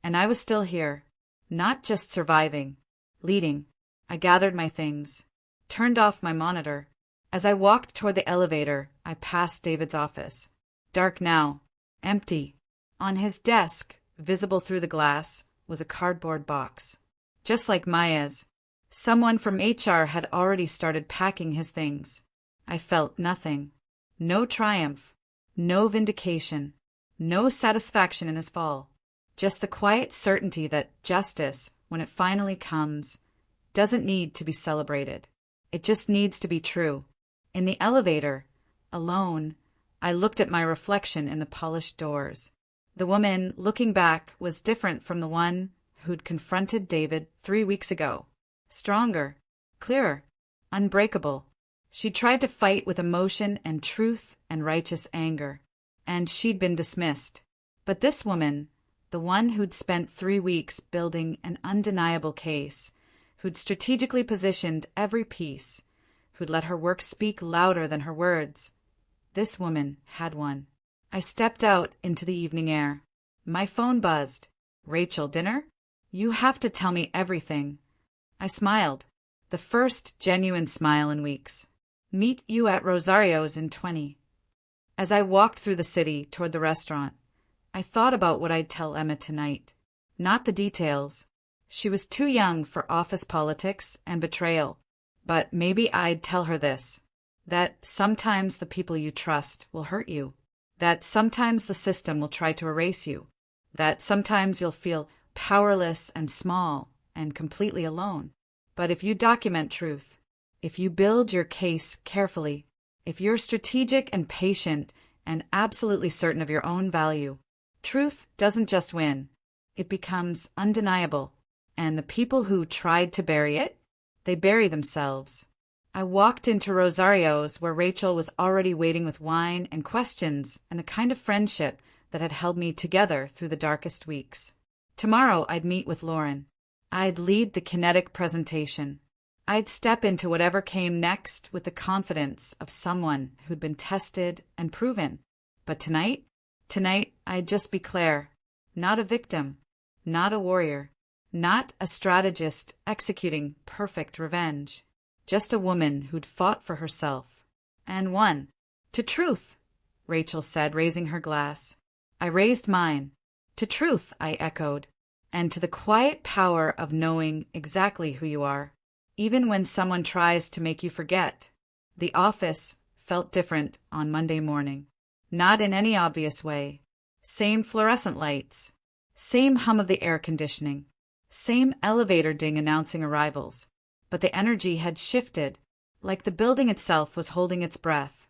And I was still here. Not just surviving, leading. I gathered my things, turned off my monitor. As I walked toward the elevator, I passed David's office. Dark now, empty. On his desk, visible through the glass, was a cardboard box. Just like Maya's. Someone from HR had already started packing his things. I felt nothing. No triumph. No vindication. No satisfaction in his fall. Just the quiet certainty that justice, when it finally comes, doesn't need to be celebrated. It just needs to be true. In the elevator, alone, I looked at my reflection in the polished doors. The woman looking back was different from the one who'd confronted David 3 weeks ago. Stronger, clearer, unbreakable. She tried to fight with emotion and truth and righteous anger, and she'd been dismissed. But this woman, the one who'd spent 3 weeks building an undeniable case, who'd strategically positioned every piece, who'd let her work speak louder than her words, This woman had one. I stepped out into the evening air. My phone buzzed. Rachel, dinner? You have to tell me everything. I smiled. The first genuine smile in weeks. Meet you at Rosario's in 20. As I walked through the city toward the restaurant, I thought about what I'd tell Emma tonight. Not the details. She was too young for office politics and betrayal. But maybe I'd tell her this. That sometimes the people you trust will hurt you. That sometimes the system will try to erase you. That sometimes you'll feel powerless and small and completely alone. But if you document truth, if you build your case carefully, if you're strategic and patient and absolutely certain of your own value, truth doesn't just win. It becomes undeniable. And the people who tried to bury it, they bury themselves. I walked into Rosario's where Rachel was already waiting with wine and questions and the kind of friendship that had held me together through the darkest weeks. Tomorrow I'd meet with Lauren. I'd lead the kinetic presentation. I'd step into whatever came next with the confidence of someone who'd been tested and proven. But tonight I'd just be Claire, not a victim, not a warrior, not a strategist executing perfect revenge. Just a woman who'd fought for herself. And won. To truth, Rachel said, raising her glass. I raised mine. To truth, I echoed. And to the quiet power of knowing exactly who you are, even when someone tries to make you forget. The office felt different on Monday morning. Not in any obvious way. Same fluorescent lights. Same hum of the air conditioning. Same elevator ding announcing arrivals. But the energy had shifted, like the building itself was holding its breath,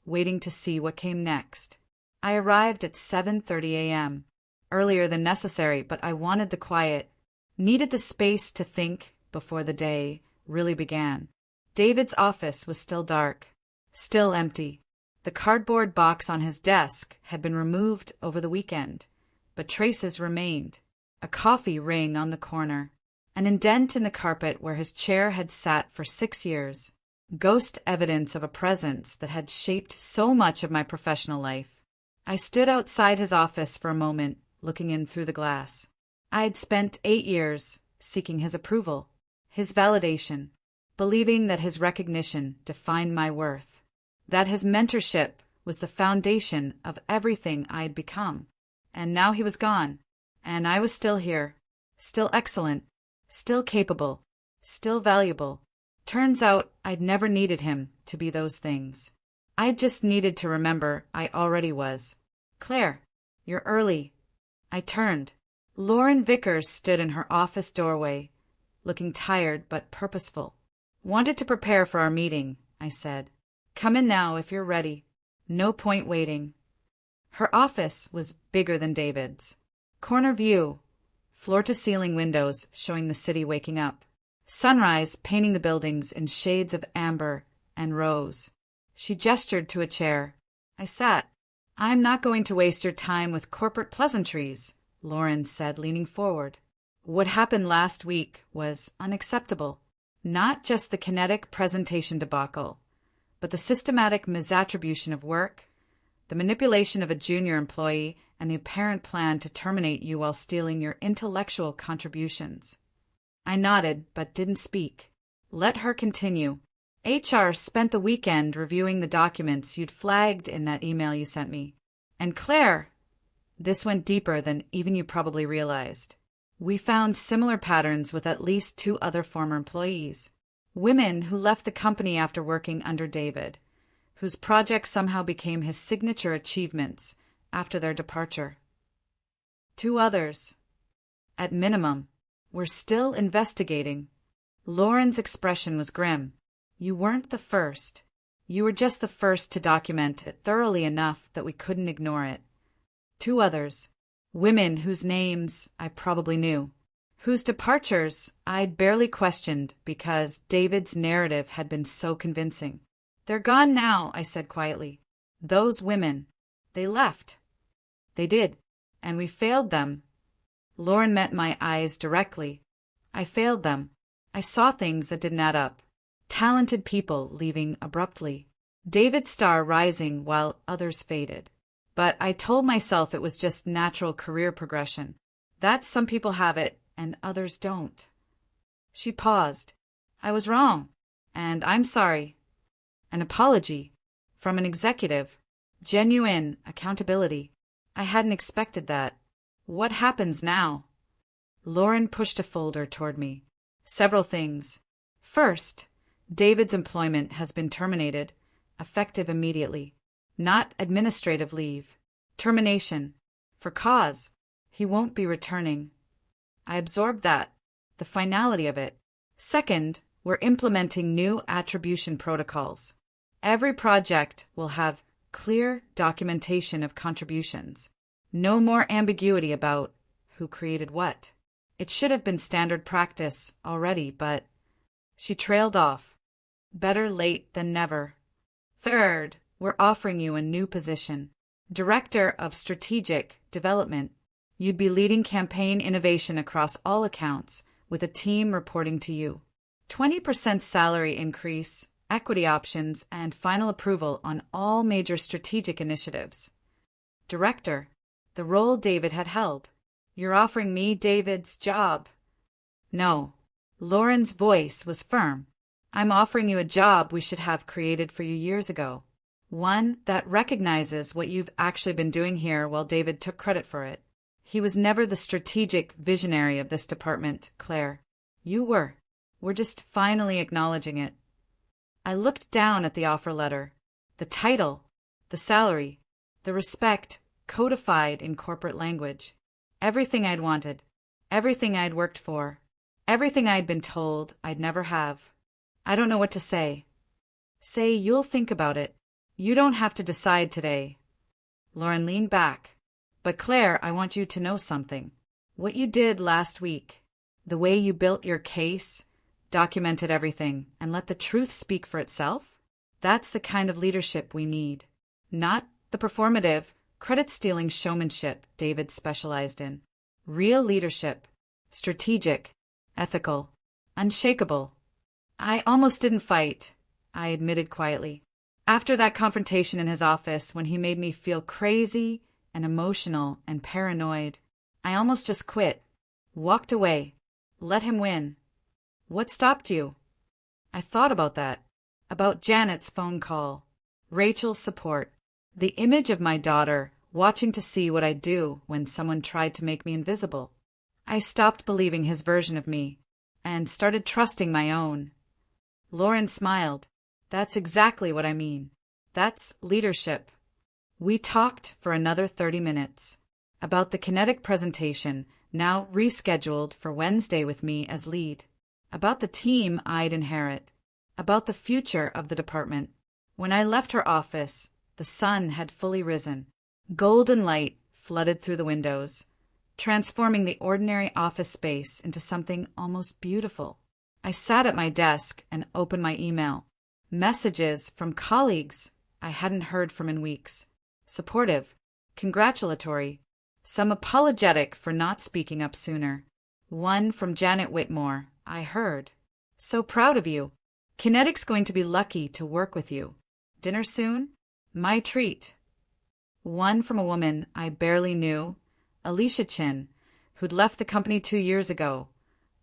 waiting to see what came next. I arrived at 7:30 a.m., earlier than necessary, but I wanted the quiet, needed the space to think before the day really began. David's office was still dark, still empty. The cardboard box on his desk had been removed over the weekend, but traces remained. A coffee ring on the corner. An indent in the carpet where his chair had sat for 6 years. Ghost evidence of a presence that had shaped so much of my professional life. I stood outside his office for a moment, looking in through the glass. I'd spent 8 years seeking his approval, his validation, believing that his recognition defined my worth, that his mentorship was the foundation of everything I'd become. And now he was gone, and I was still here, still excellent, still capable, still valuable. Turns out I'd never needed him to be those things. I just needed to remember I already was. Claire, you're early. I turned. Lauren Vickers stood in her office doorway, looking tired but purposeful. Wanted to prepare for our meeting, I said. Come in now if you're ready. No point waiting. Her office was bigger than David's. Corner view. Floor-to-ceiling windows showing the city waking up. Sunrise painting the buildings in shades of amber and rose. She gestured to a chair. I sat. I'm not going to waste your time with corporate pleasantries, Lauren said, leaning forward. What happened last week was unacceptable. Not just the kinetic presentation debacle, but the systematic misattribution of work, the manipulation of a junior employee, and the apparent plan to terminate you while stealing your intellectual contributions. I nodded, but didn't speak. Let her continue. HR spent the weekend reviewing the documents you'd flagged in that email you sent me. And Claire, this went deeper than even you probably realized. We found similar patterns with at least 2 other former employees. Women who left the company after working under David, whose projects somehow became his signature achievements after their departure. 2 others. At minimum, we're still investigating. Lauren's expression was grim. You weren't the first. You were just the first to document it thoroughly enough that we couldn't ignore it. 2 others. Women whose names I probably knew, whose departures I'd barely questioned because David's narrative had been so convincing. They're gone now, I said quietly. Those women. They left. They did. And we failed them. Lauren met my eyes directly. I failed them. I saw things that didn't add up. Talented people leaving abruptly. David's star rising while others faded. But I told myself it was just natural career progression. That some people have it and others don't. She paused. I was wrong. And I'm sorry. An apology. From an executive. Genuine accountability. I hadn't expected that. What happens now? Lauren pushed a folder toward me. Several things. First, David's employment has been terminated, effective immediately. Not administrative leave. Termination. For cause. He won't be returning. I absorbed that. The finality of it. Second, we're implementing new attribution protocols. Every project will have clear documentation of contributions. No more ambiguity about who created what. It should have been standard practice already, but she trailed off. Better late than never. Third, we're offering you a new position. Director of Strategic Development. You'd be leading campaign innovation across all accounts, with a team reporting to you. 20% salary increase, equity options, and final approval on all major strategic initiatives. Director, the role David had held. You're offering me David's job. No. Lauren's voice was firm. I'm offering you a job we should have created for you years ago. One that recognizes what you've actually been doing here while David took credit for it. He was never the strategic visionary of this department, Claire. You were. We're just finally acknowledging it. I looked down at the offer letter. The title, the salary, the respect codified in corporate language. Everything I'd wanted. Everything I'd worked for. Everything I'd been told I'd never have. I don't know what to say. Say you'll think about it. You don't have to decide today. Lauren leaned back. But Claire, I want you to know something. What you did last week, the way you built your case, documented everything, and let the truth speak for itself, that's the kind of leadership we need. Not the performative, credit-stealing showmanship David specialized in. Real leadership. Strategic. Ethical. Unshakable. I almost didn't fight, I admitted quietly. After that confrontation in his office when he made me feel crazy and emotional and paranoid, I almost just quit. Walked away. Let him win. What stopped you? I thought about that. About Janet's phone call. Rachel's support. The image of my daughter watching to see what I'd do when someone tried to make me invisible. I stopped believing his version of me and started trusting my own. Lauren smiled. That's exactly what I mean. That's leadership. We talked for another 30 minutes about the kinetic presentation, now rescheduled for Wednesday with me as lead, about the team I'd inherit, about the future of the department. When I left her office, the sun had fully risen. Golden light flooded through the windows, transforming the ordinary office space into something almost beautiful. I sat at my desk and opened my email. Messages from colleagues I hadn't heard from in weeks. Supportive, congratulatory, some apologetic for not speaking up sooner. One from Janet Whitmore, I heard. So proud of you. Kinetic's going to be lucky to work with you. Dinner soon? My treat. One from a woman I barely knew, Alicia Chin, who'd left the company 2 years ago.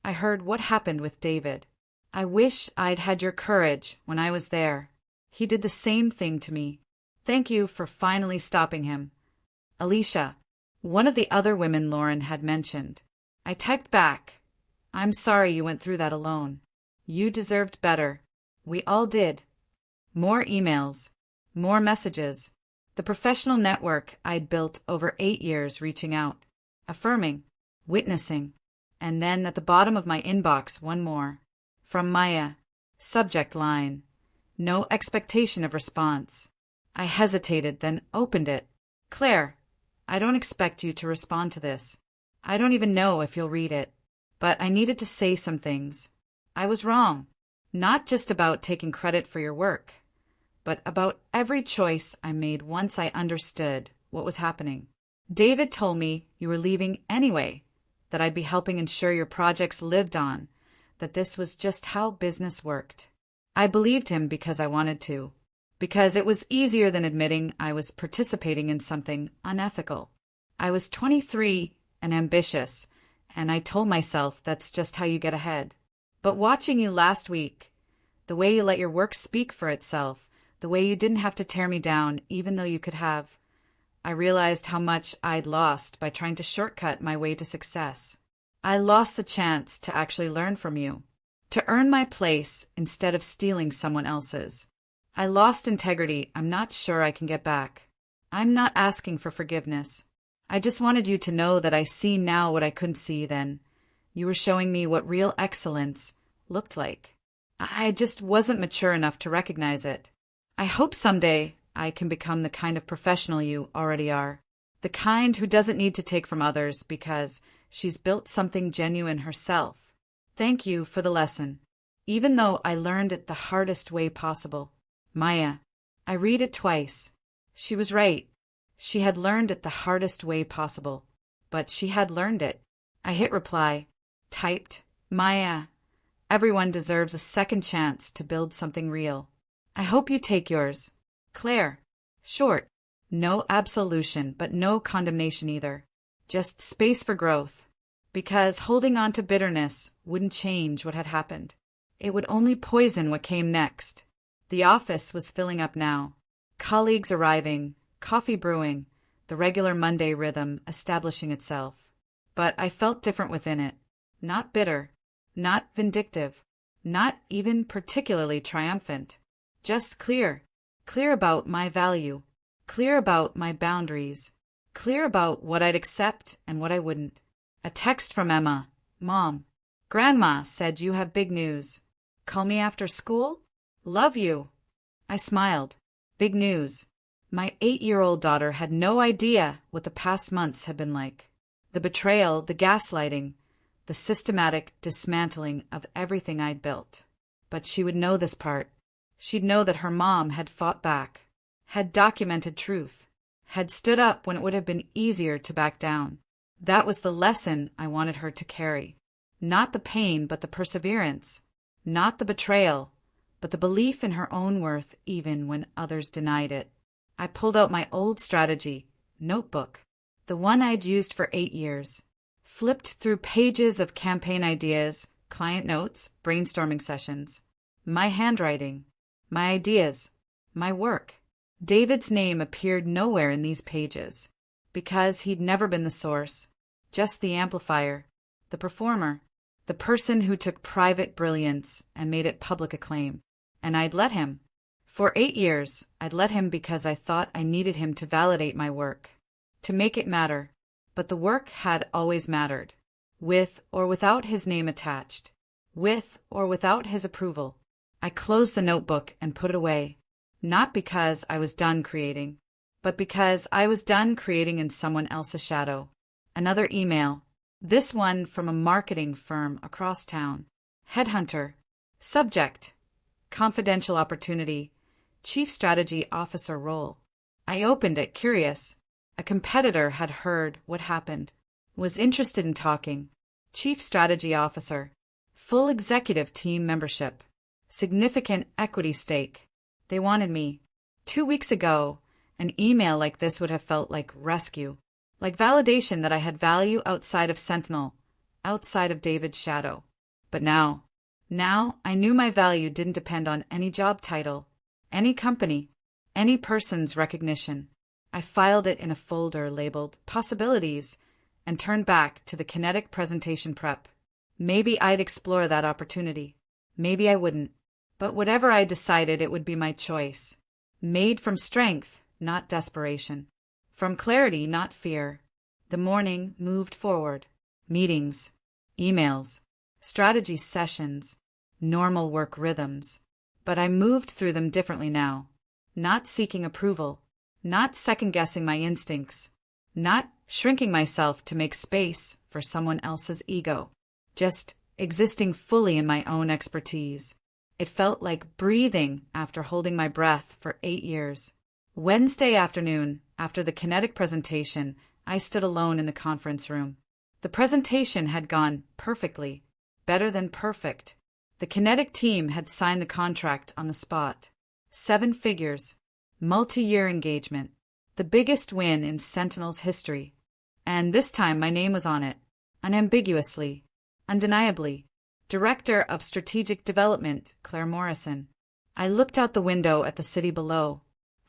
I heard what happened with David. I wish I'd had your courage when I was there. He did the same thing to me. Thank you for finally stopping him. Alicia, one of the other women Lauren had mentioned. I typed back. I'm sorry you went through that alone. You deserved better. We all did. More emails. More messages. The professional network I'd built over 8 years reaching out. Affirming. Witnessing. And then at the bottom of my inbox, one more. From Maya. Subject line. No expectation of response. I hesitated, then opened it. Claire, I don't expect you to respond to this. I don't even know if you'll read it. But I needed to say some things. I was wrong. Not just about taking credit for your work, but about every choice I made once I understood what was happening. David told me you were leaving anyway, that I'd be helping ensure your projects lived on, that this was just how business worked. I believed him because I wanted to, because it was easier than admitting I was participating in something unethical. I was 23 and ambitious, and I told myself that's just how you get ahead. But watching you last week, the way you let your work speak for itself, the way you didn't have to tear me down even though you could have, I realized how much I'd lost by trying to shortcut my way to success. I lost the chance to actually learn from you, to earn my place instead of stealing someone else's. I lost integrity I'm not sure I can get back. I'm not asking for forgiveness. I just wanted you to know that I see now what I couldn't see then. You were showing me what real excellence looked like. I just wasn't mature enough to recognize it. I hope someday I can become the kind of professional you already are. The kind who doesn't need to take from others because she's built something genuine herself. Thank you for the lesson. Even though I learned it the hardest way possible. Maya, I read it twice. She was right. She had learned it the hardest way possible. But she had learned it. I hit reply. Typed, Maya, everyone deserves a second chance to build something real. I hope you take yours. Claire. Short. No absolution, but no condemnation either. Just space for growth. Because holding on to bitterness wouldn't change what had happened. It would only poison what came next. The office was filling up now. Colleagues arriving, coffee brewing, the regular Monday rhythm establishing itself. But I felt different within it. Not bitter, not vindictive, not even particularly triumphant. Just clear. Clear about my value. Clear about my boundaries. Clear about what I'd accept and what I wouldn't. A text from Emma. Mom. Grandma said you have big news. Call me after school? Love you. I smiled. Big news. My 8-year-old daughter had no idea what the past months had been like. The betrayal, the gaslighting, the systematic dismantling of everything I'd built. But she would know this part. She'd know that her mom had fought back, had documented truth, had stood up when it would have been easier to back down. That was the lesson I wanted her to carry. Not the pain, but the perseverance. Not the betrayal, but the belief in her own worth even when others denied it. I pulled out my old strategy, notebook, the one I'd used for 8 years. Flipped through pages of campaign ideas, client notes, brainstorming sessions. My handwriting, my ideas, my work. David's name appeared nowhere in these pages, because he'd never been the source, just the amplifier, the performer, the person who took private brilliance and made it public acclaim. And I'd let him. For 8 years, I'd let him because I thought I needed him to validate my work, to make it matter. But the work had always mattered, with or without his name attached, with or without his approval. I closed the notebook and put it away, not because I was done creating, but because I was done creating in someone else's shadow. Another email, this one from a marketing firm across town. Headhunter. Subject, confidential opportunity, chief strategy officer role. I opened it, curious. A competitor had heard what happened, was interested in talking. Chief Strategy Officer. Full executive team membership. Significant equity stake. They wanted me. 2 weeks ago, an email like this would have felt like rescue, like validation that I had value outside of Sentinel, outside of David's shadow. But now I knew my value didn't depend on any job title, any company, any person's recognition. I filed it in a folder labeled Possibilities and turned back to the kinetic presentation prep. Maybe I'd explore that opportunity. Maybe I wouldn't. But whatever I decided, it would be my choice. Made from strength, not desperation. From clarity, not fear. The morning moved forward. Meetings, emails, strategy sessions, normal work rhythms. But I moved through them differently now. Not seeking approval. Not second-guessing my instincts, not shrinking myself to make space for someone else's ego, just existing fully in my own expertise. It felt like breathing after holding my breath for 8 years. Wednesday afternoon, after the kinetic presentation, I stood alone in the conference room. The presentation had gone perfectly, better than perfect. The kinetic team had signed the contract on the spot. 7 figures. Multi-year engagement. The biggest win in Sentinel's history. And this time my name was on it. Unambiguously. Undeniably. Director of Strategic Development, Claire Morrison. I looked out the window at the city below.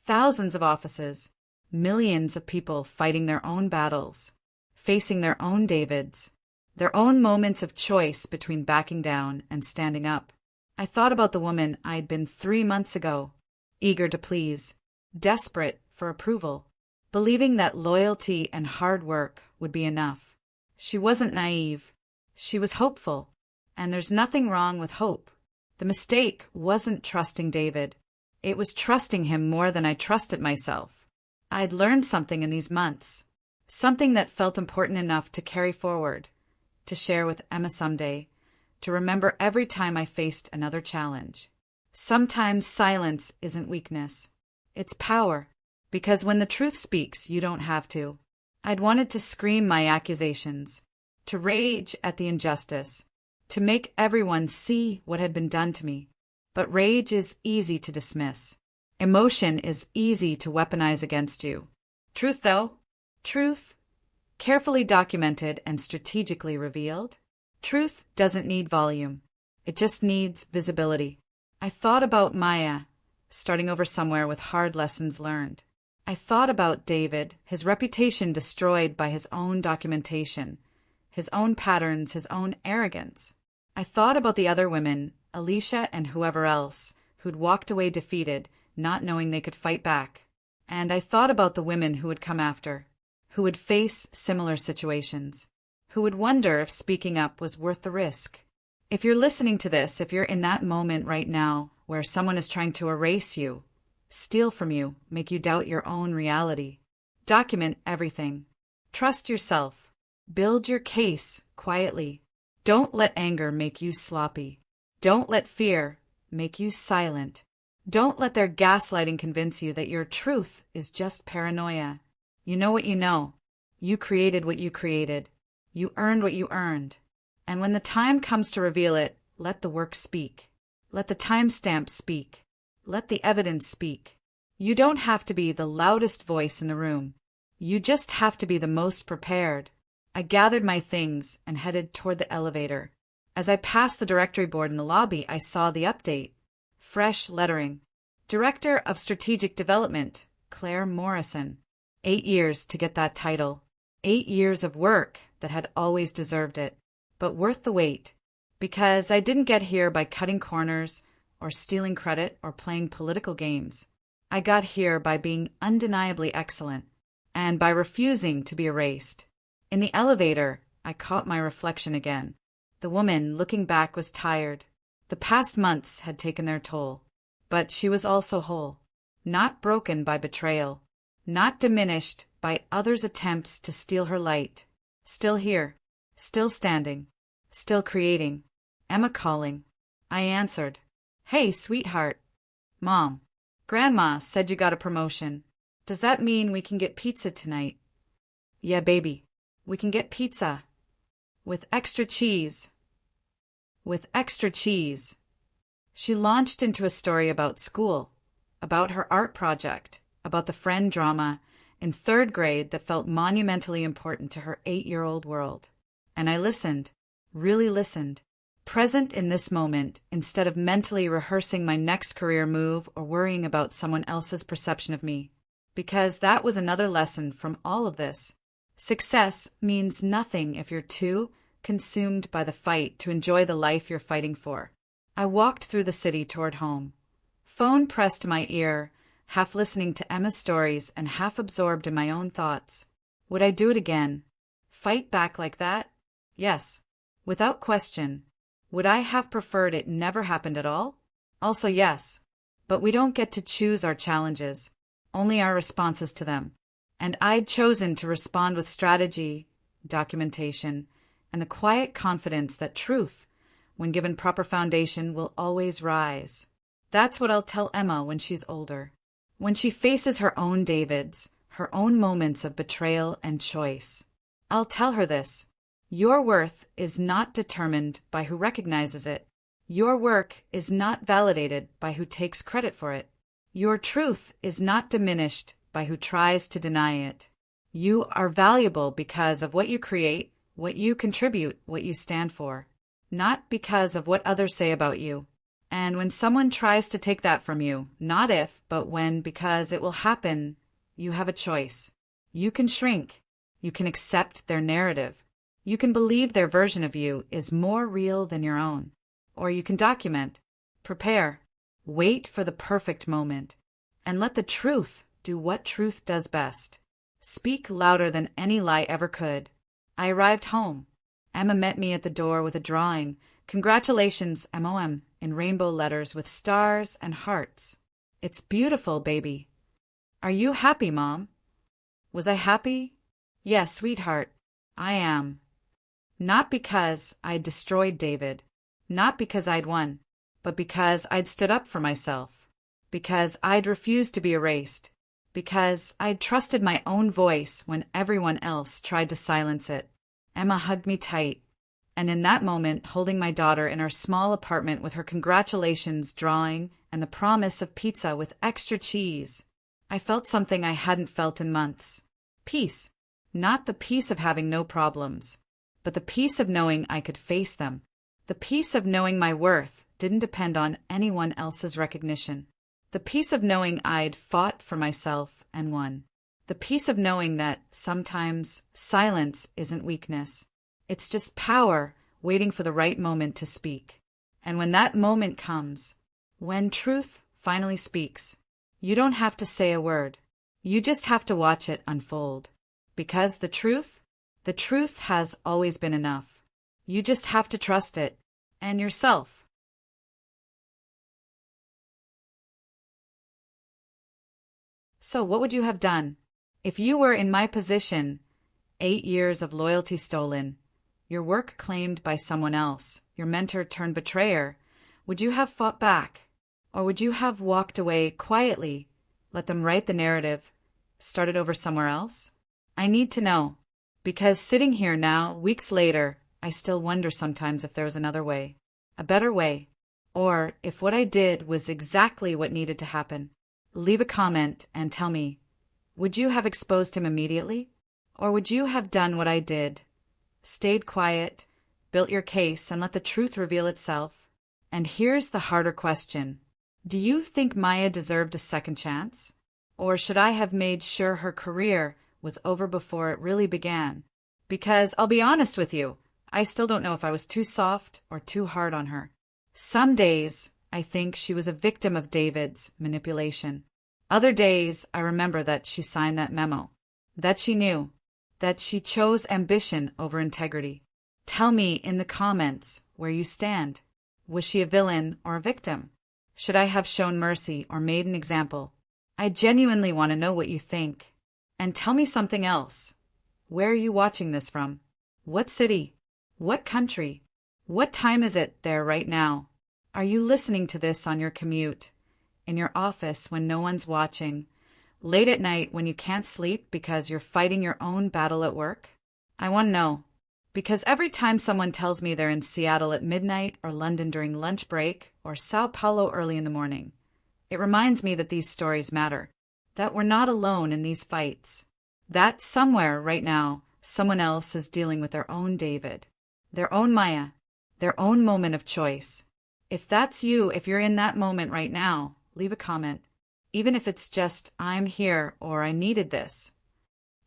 Thousands of offices. Millions of people fighting their own battles. Facing their own Davids. Their own moments of choice between backing down and standing up. I thought about the woman I'd been 3 months ago. Eager to please. Desperate for approval. Believing that loyalty and hard work would be enough. She wasn't naive. She was hopeful. And there's nothing wrong with hope. The mistake wasn't trusting David. It was trusting him more than I trusted myself. I'd learned something in these months. Something that felt important enough to carry forward. To share with Emma someday. To remember every time I faced another challenge. Sometimes silence isn't weakness. It's power. Because when the truth speaks, you don't have to. I'd wanted to scream my accusations. To rage at the injustice. To make everyone see what had been done to me. But rage is easy to dismiss. Emotion is easy to weaponize against you. Truth, though? Truth, carefully documented and strategically revealed. Truth doesn't need volume. It just needs visibility. I thought about Maya, starting over somewhere with hard lessons learned. I thought about David, his reputation destroyed by his own documentation. His own patterns, his own arrogance. I thought about the other women, Alicia and whoever else, who'd walked away defeated, not knowing they could fight back. And I thought about the women who would come after, who would face similar situations, who would wonder if speaking up was worth the risk. If you're listening to this, if you're in that moment right now where someone is trying to erase you, steal from you, make you doubt your own reality, document everything. Trust yourself. Build your case quietly. Don't let anger make you sloppy. Don't let fear make you silent. Don't let their gaslighting convince you that your truth is just paranoia. You know what you know. You created what you created. You earned what you earned. And when the time comes to reveal it, let the work speak. Let the timestamp speak. Let the evidence speak. You don't have to be the loudest voice in the room. You just have to be the most prepared. I gathered my things and headed toward the elevator. As I passed the directory board in the lobby, I saw the update. Fresh lettering. Director of Strategic Development, Claire Morrison. 8 years to get that title. 8 years of work that had always deserved it. But worth the wait. Because I didn't get here by cutting corners or stealing credit or playing political games. I got here by being undeniably excellent and by refusing to be erased. In the elevator, I caught my reflection again. The woman, looking back, was tired. The past months had taken their toll. But she was also whole. Not broken by betrayal. Not diminished by others' attempts to steal her light. Still here. Still standing. Still creating. Emma calling. I answered. Hey, sweetheart. Mom. Grandma said you got a promotion. Does that mean we can get pizza tonight? Yeah, baby. We can get pizza. With extra cheese. With extra cheese. She launched into a story about school, about her art project, about the friend drama in 3rd grade that felt monumentally important to her 8-year-old world. And I listened, really listened, present in this moment instead of mentally rehearsing my next career move or worrying about someone else's perception of me. Because that was another lesson from all of this. Success means nothing if you're too consumed by the fight to enjoy the life you're fighting for. I walked through the city toward home. Phone pressed to my ear, half listening to Emma's stories and half absorbed in my own thoughts. Would I do it again? Fight back like that? Yes. Without question. Would I have preferred it never happened at all? Also yes. But we don't get to choose our challenges, only our responses to them. And I'd chosen to respond with strategy, documentation, and the quiet confidence that truth, when given proper foundation, will always rise. That's what I'll tell Emma when she's older. When she faces her own Davids, her own moments of betrayal and choice. I'll tell her this. Your worth is not determined by who recognizes it. Your work is not validated by who takes credit for it. Your truth is not diminished by who tries to deny it. You are valuable because of what you create, what you contribute, what you stand for, not because of what others say about you. And when someone tries to take that from you, not if, but when, because it will happen, you have a choice. You can shrink. You can accept their narrative. You can believe their version of you is more real than your own. Or you can document, prepare, wait for the perfect moment, and let the truth do what truth does best. Speak louder than any lie ever could. I arrived home. Emma met me at the door with a drawing. Congratulations, MOM, in rainbow letters with stars and hearts. It's beautiful, baby. Are you happy, Mom? Was I happy? Yes, sweetheart, I am. Not because I'd destroyed David, not because I'd won, but because I'd stood up for myself, because I'd refused to be erased, because I'd trusted my own voice when everyone else tried to silence it. Emma hugged me tight, and in that moment, holding my daughter in our small apartment with her congratulations drawing and the promise of pizza with extra cheese, I felt something I hadn't felt in months. Peace. Not the peace of having no problems, but the peace of knowing I could face them. The peace of knowing my worth didn't depend on anyone else's recognition. The peace of knowing I'd fought for myself and won. The peace of knowing that sometimes silence isn't weakness. It's just power waiting for the right moment to speak. And when that moment comes, when truth finally speaks, you don't have to say a word. You just have to watch it unfold. Because the truth has always been enough. You just have to trust it, and yourself. So what would you have done? If you were in my position, 8 years of loyalty stolen, your work claimed by someone else, your mentor turned betrayer, would you have fought back? Or would you have walked away quietly, let them write the narrative, started over somewhere else? I need to know, because sitting here now, weeks later, I still wonder sometimes if there was another way, a better way, or if what I did was exactly what needed to happen. Leave a comment and tell me, would you have exposed him immediately? Or would you have done what I did? Stayed quiet, built your case, and let the truth reveal itself? And here's the harder question. Do you think Maya deserved a second chance? Or should I have made sure her career was over before it really began? Because I'll be honest with you, I still don't know if I was too soft or too hard on her. Some days, I think she was a victim of David's manipulation. Other days, I remember that she signed that memo, that she knew, that she chose ambition over integrity. Tell me in the comments where you stand. Was she a villain or a victim? Should I have shown mercy or made an example? I genuinely want to know what you think. And tell me something else. Where are you watching this from? What city? What country? What time is it there right now? Are you listening to this on your commute, in your office when no one's watching, late at night when you can't sleep because you're fighting your own battle at work? I want to know, because every time someone tells me they're in Seattle at midnight or London during lunch break or Sao Paulo early in the morning, it reminds me that these stories matter, that we're not alone in these fights, that somewhere right now someone else is dealing with their own David, their own Maya, their own moment of choice. If that's you, if you're in that moment right now, leave a comment, even if it's just, I'm here or I needed this.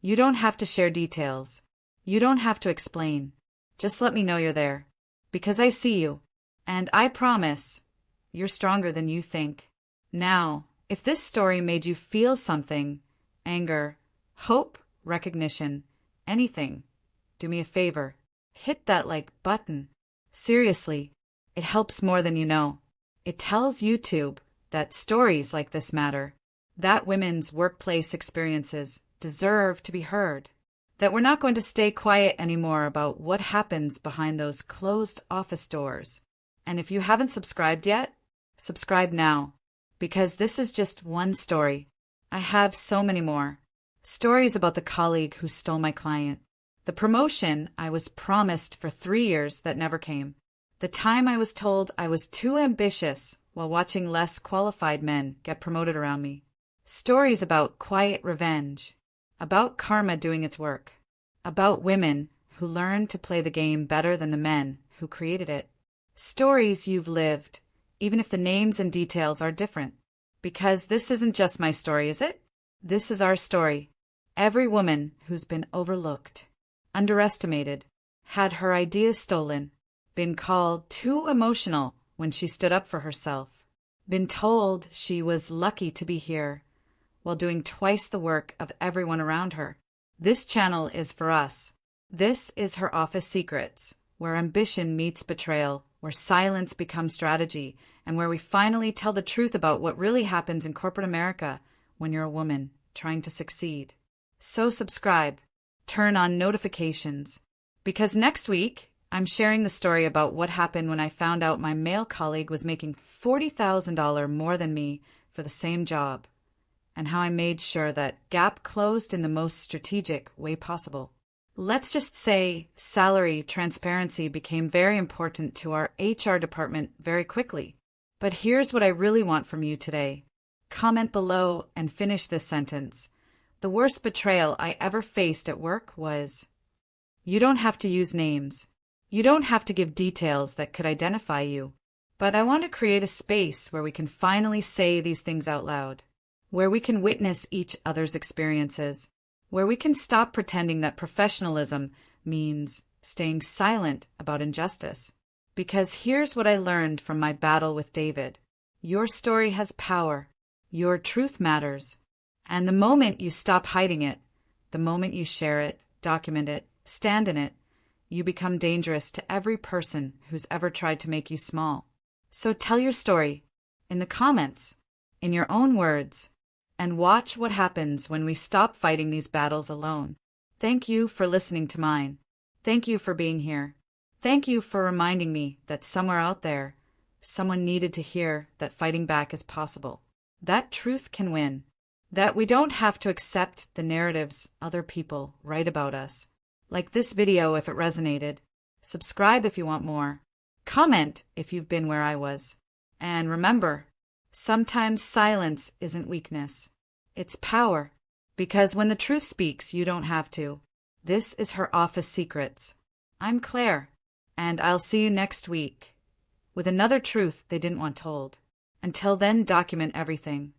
You don't have to share details. You don't have to explain. Just let me know you're there, because I see you, and I promise you're stronger than you think. Now, if this story made you feel something, anger, hope, recognition, anything, do me a favor, hit that like button. Seriously, it helps more than you know. It tells YouTube that stories like this matter, that women's workplace experiences deserve to be heard, that we're not going to stay quiet anymore about what happens behind those closed office doors. And if you haven't subscribed yet, subscribe now, because this is just one story. I have so many more. Stories about the colleague who stole my client, the promotion I was promised for 3 years that never came, The time I was told I was too ambitious while watching less qualified men get promoted around me. Stories about quiet revenge, about karma doing its work, about women who learned to play the game better than the men who created it. Stories you've lived, even if the names and details are different. Because this isn't just my story, is it? This is our story. Every woman who's been overlooked, underestimated, had her ideas stolen, been called too emotional when she stood up for herself, been told she was lucky to be here while doing twice the work of everyone around her. This channel is for us. This is her office secrets, where ambition meets betrayal, where silence becomes strategy, and where we finally tell the truth about what really happens in corporate America when you're a woman trying to succeed. So subscribe, turn on notifications, because next week I'm sharing the story about what happened when I found out my male colleague was making $40,000 more than me for the same job, and how I made sure that gap closed in the most strategic way possible. Let's just say salary transparency became very important to our HR department very quickly. But here's what I really want from you today. Comment below and finish this sentence. The worst betrayal I ever faced at work was... You don't have to use names. You don't have to give details that could identify you. But I want to create a space where we can finally say these things out loud, where we can witness each other's experiences, where we can stop pretending that professionalism means staying silent about injustice. Because here's what I learned from my battle with David. Your story has power. Your truth matters. And the moment you stop hiding it, the moment you share it, document it, stand in it, you become dangerous to every person who's ever tried to make you small. So tell your story in the comments, in your own words, and watch what happens when we stop fighting these battles alone. Thank you for listening to mine. Thank you for being here. Thank you for reminding me that somewhere out there, someone needed to hear that fighting back is possible, that truth can win, that we don't have to accept the narratives other people write about us. Like this video if it resonated. Subscribe if you want more. Comment if you've been where I was. And remember, sometimes silence isn't weakness. It's power. Because when the truth speaks, you don't have to. This is her office secrets. I'm Claire, and I'll see you next week with another truth they didn't want told. Until then, document everything.